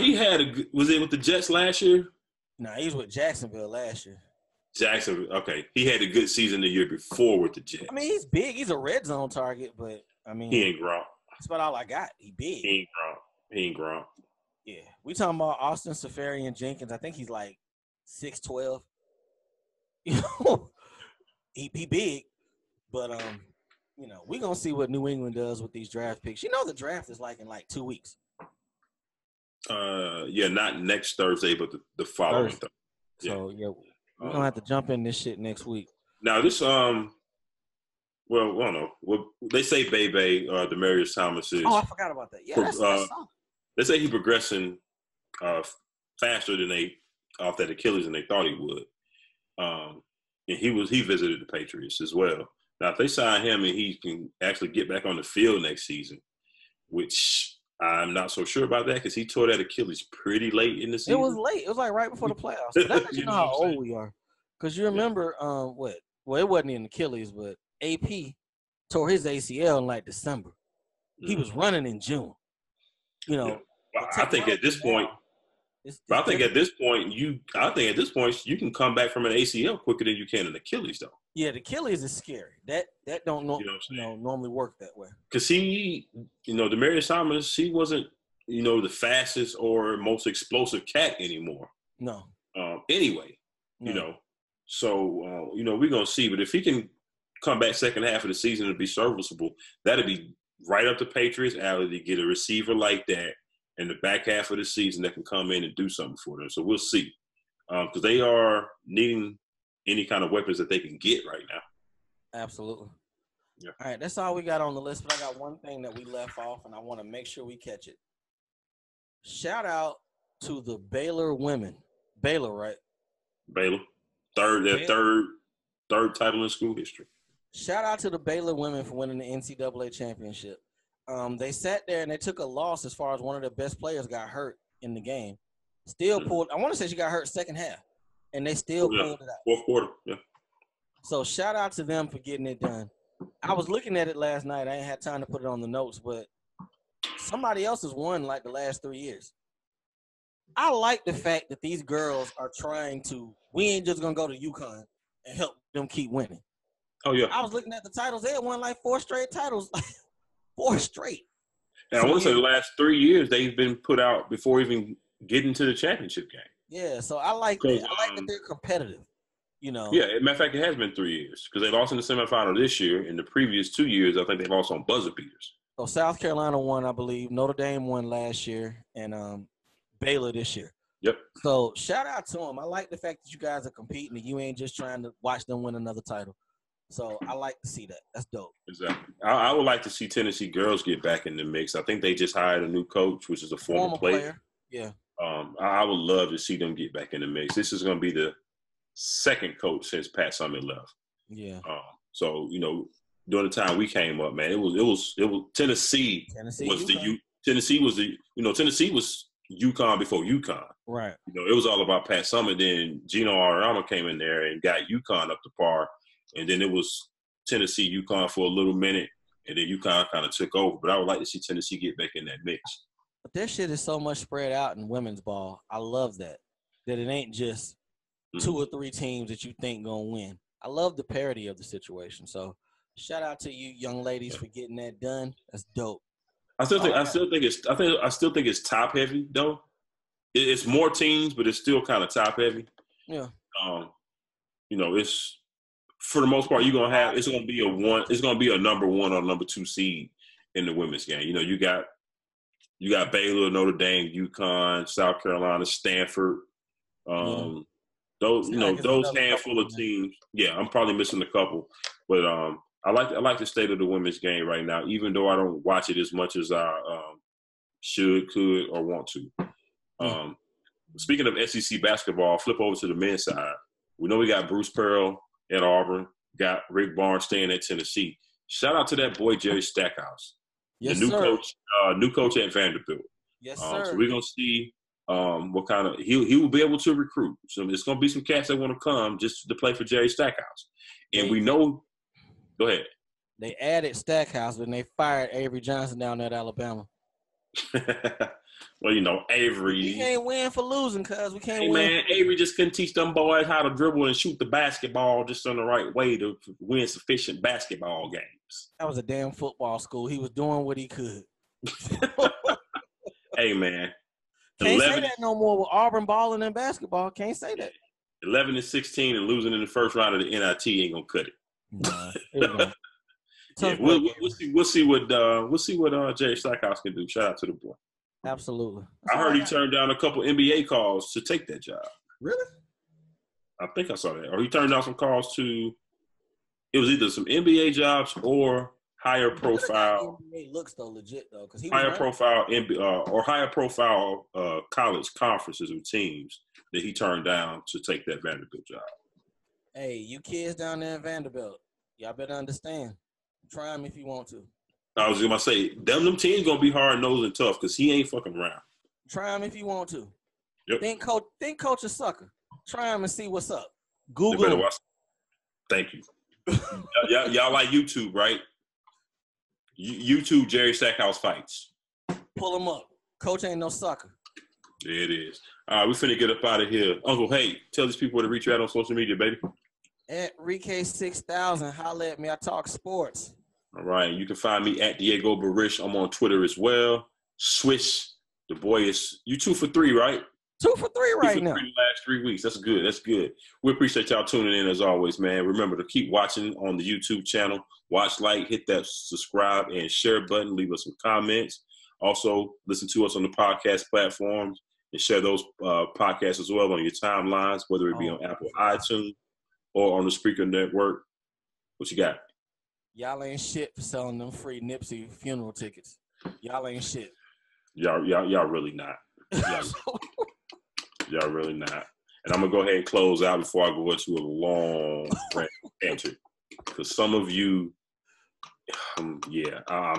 was it with the Jets last year? No, he was with Jacksonville last year. Jacksonville, okay. He had a good season the year before with the Jets. I mean, he's big. He's a red zone target, but I mean, he ain't Gronk. That's about all I got. He big. He ain't Gronk. Yeah, we talking about Austin Seferian Jenkins. I think he's like 6'12". You know, he big, but we're going to see what New England does with these draft picks. The draft is like in 2 weeks. Not next Thursday, but the following Thursday. So, we're going to have to jump in this shit next week. Now, this, well, I don't know. Well, they say Bebe, Demaryius Thomas is. Oh, I forgot about that. Yeah, that's they say he's progressing faster than off that Achilles than they thought he would. And he visited the Patriots as well. Now, if they sign him and he can actually get back on the field next season, which I'm not so sure about that because he tore that Achilles pretty late in the season. It was late. It was like right before the playoffs. But that lets you know how old we are. Because you remember, well, it wasn't in Achilles, but AP tore his ACL in like December. He was running in June. Well, I think at this point, I think at this point you can come back from an ACL quicker than you can an Achilles, though. Yeah, the Achilles is scary. That don't normally work that way. Because Demaryius Thomas, he wasn't the fastest or most explosive cat anymore. No. Anyway, so we're gonna see. But if he can come back second half of the season and be serviceable, that'd be right up the Patriots' alley to get a receiver like that in the back half of the season that can come in and do something for them. So we'll see. Because they are needing any kind of weapons that they can get right now. Absolutely. Yeah. All right, that's all we got on the list, but I got one thing that we left off, and I want to make sure we catch it. Shout out to the Baylor women. Baylor, right? Baylor. Third title in school history. Shout out to the Baylor women for winning the NCAA championship. They sat there and they took a loss as far as one of their best players got hurt in the game. Still pulled. I want to say she got hurt second half, and they still pulled it out. Fourth quarter, yeah. So shout out to them for getting it done. I was looking at it last night. I ain't had time to put it on the notes, but somebody else has won like the last 3 years. I like the fact that these girls are trying to. We ain't just gonna go to UConn and help them keep winning. Oh yeah. I was looking at the titles. They had won like 4 straight titles. 4 straight. And I want to say the last 3 years they've been put out before even getting to the championship game. Yeah, so I like that. I like that they're competitive. Yeah, as a matter of fact, it has been 3 years because they lost in the semifinal this year. In the previous 2 years, I think they lost on buzzer beaters. So South Carolina won, I believe. Notre Dame won last year, and Baylor this year. Yep. So shout out to them. I like the fact that you guys are competing and you ain't just trying to watch them win another title. So I like to see that. That's dope. Exactly. I would like to see Tennessee girls get back in the mix. I think they just hired a new coach, which is a former player. Yeah. I would love to see them get back in the mix. This is going to be the second coach since Pat Summitt left. Yeah. So during the time we came up, man, it was Tennessee was UConn before UConn. Right. It was all about Pat Summitt. Then Gino Auriemma came in there and got UConn up to par. And then it was Tennessee, UConn for a little minute, and then UConn kind of took over. But I would like to see Tennessee get back in that mix. But their shit is so much spread out in women's ball. I love that it ain't just 2 or 3 teams that you think gonna win. I love the parity of the situation. So shout out to you young ladies for getting that done. That's dope. I still think it's top heavy though. It's more teams, but it's still kind of top heavy. Yeah. It's for the most part, it's gonna be a number 1 or number 2 seed in the women's game. You got Baylor, Notre Dame, UConn, South Carolina, Stanford. Those handful of teams. Yeah, I'm probably missing a couple, but I like the state of the women's game right now, even though I don't watch it as much as I should, could, or want to. Speaking of SEC basketball, flip over to the men's side. We know we got Bruce Pearl at Auburn, got Rick Barnes staying at Tennessee. Shout out to that boy Jerry Stackhouse, the new coach at Vanderbilt. Yes, sir. So we're gonna see what kind of he will be able to recruit. So it's gonna be some cats that want to come just to play for Jerry Stackhouse, and we know. Go ahead. They added Stackhouse, but they fired Avery Johnson down there at Alabama. Well, Avery. We can't win for losing, cuz we can't win. Man, Avery just couldn't teach them boys how to dribble and shoot the basketball just in the right way to win sufficient basketball games. That was a damn football school. He was doing what he could. Hey, man. Can't say that no more with Auburn balling in basketball. Can't say that. 11-16 and losing in the first round of the NIT ain't going to cut it. Nah, Yeah, Tough break. we'll see what Jerry Stackhouse can do. Shout out to the boy. Absolutely. I heard he turned down a couple NBA calls to take that job. Really? I think I saw that. Or he turned down some calls to. It was either some NBA jobs or higher profile. NBA looks though legit though, because he higher profile college conferences or teams that he turned down to take that Vanderbilt job. Hey, you kids down there in Vanderbilt, y'all better understand. Try him if you want to. I was gonna say them teams gonna be hard nosed and tough because he ain't fucking around. Try him if you want to. Yep. Think coach a sucker. Try him and see what's up. Google him. Thank you. y'all like YouTube, right? YouTube Jerry Stackhouse fights. Pull him up. Coach ain't no sucker. There it is. All right, we finna get up out of here. Uncle, hey, tell these people where to reach you out on social media, baby. At Rike6000, holla at me. I talk sports. All right, you can find me at Diego Barish. I'm on Twitter as well. Swish, the boy is you 2 for 3, right? 2 for 3 right now. 3 the last 3 weeks. That's good. That's good. We appreciate y'all tuning in as always, man. Remember to keep watching on the YouTube channel. Watch, like, hit that subscribe and share button. Leave us some comments. Also, listen to us on the podcast platforms and share those podcasts as well on your timelines, whether it be on Apple iTunes or on the Spreaker Network. What you got? Y'all ain't shit for selling them free Nipsey funeral tickets. Y'all ain't shit. Y'all really not. Y'all really not. And I'm going to go ahead and close out before I go into a long answer. Because some of you, I'm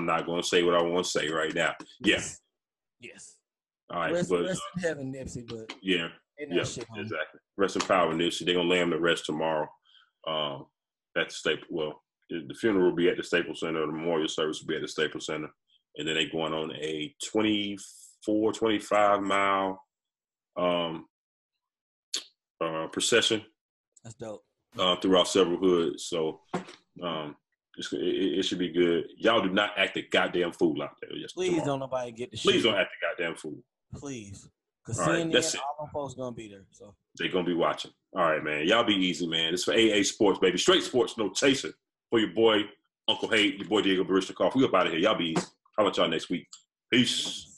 not going to say what I want to say right now. Yeah. Yes. All right. Rest in heaven, Nipsey, but yeah, exactly. Rest in power, Nipsey. They're going to lay him to rest tomorrow at the Staples. Well, the funeral will be at the Staples Center. The memorial service will be at the Staples Center. And then they're going on a 25 mile procession. That's dope. Throughout several hoods. So it should be good. Y'all do not act a goddamn fool out there. Please don't nobody get the shit. Please don't act a goddamn fool. Please. Because all right, that's it. All them folks going to be there. So they're going to be watching. All right, man. Y'all be easy, man. It's for AA Sports, baby. Straight sports, no chaser. For your boy, Uncle Hate, your boy Diego Barishnikov. We up out of here. Y'all be easy. How about y'all next week? Peace.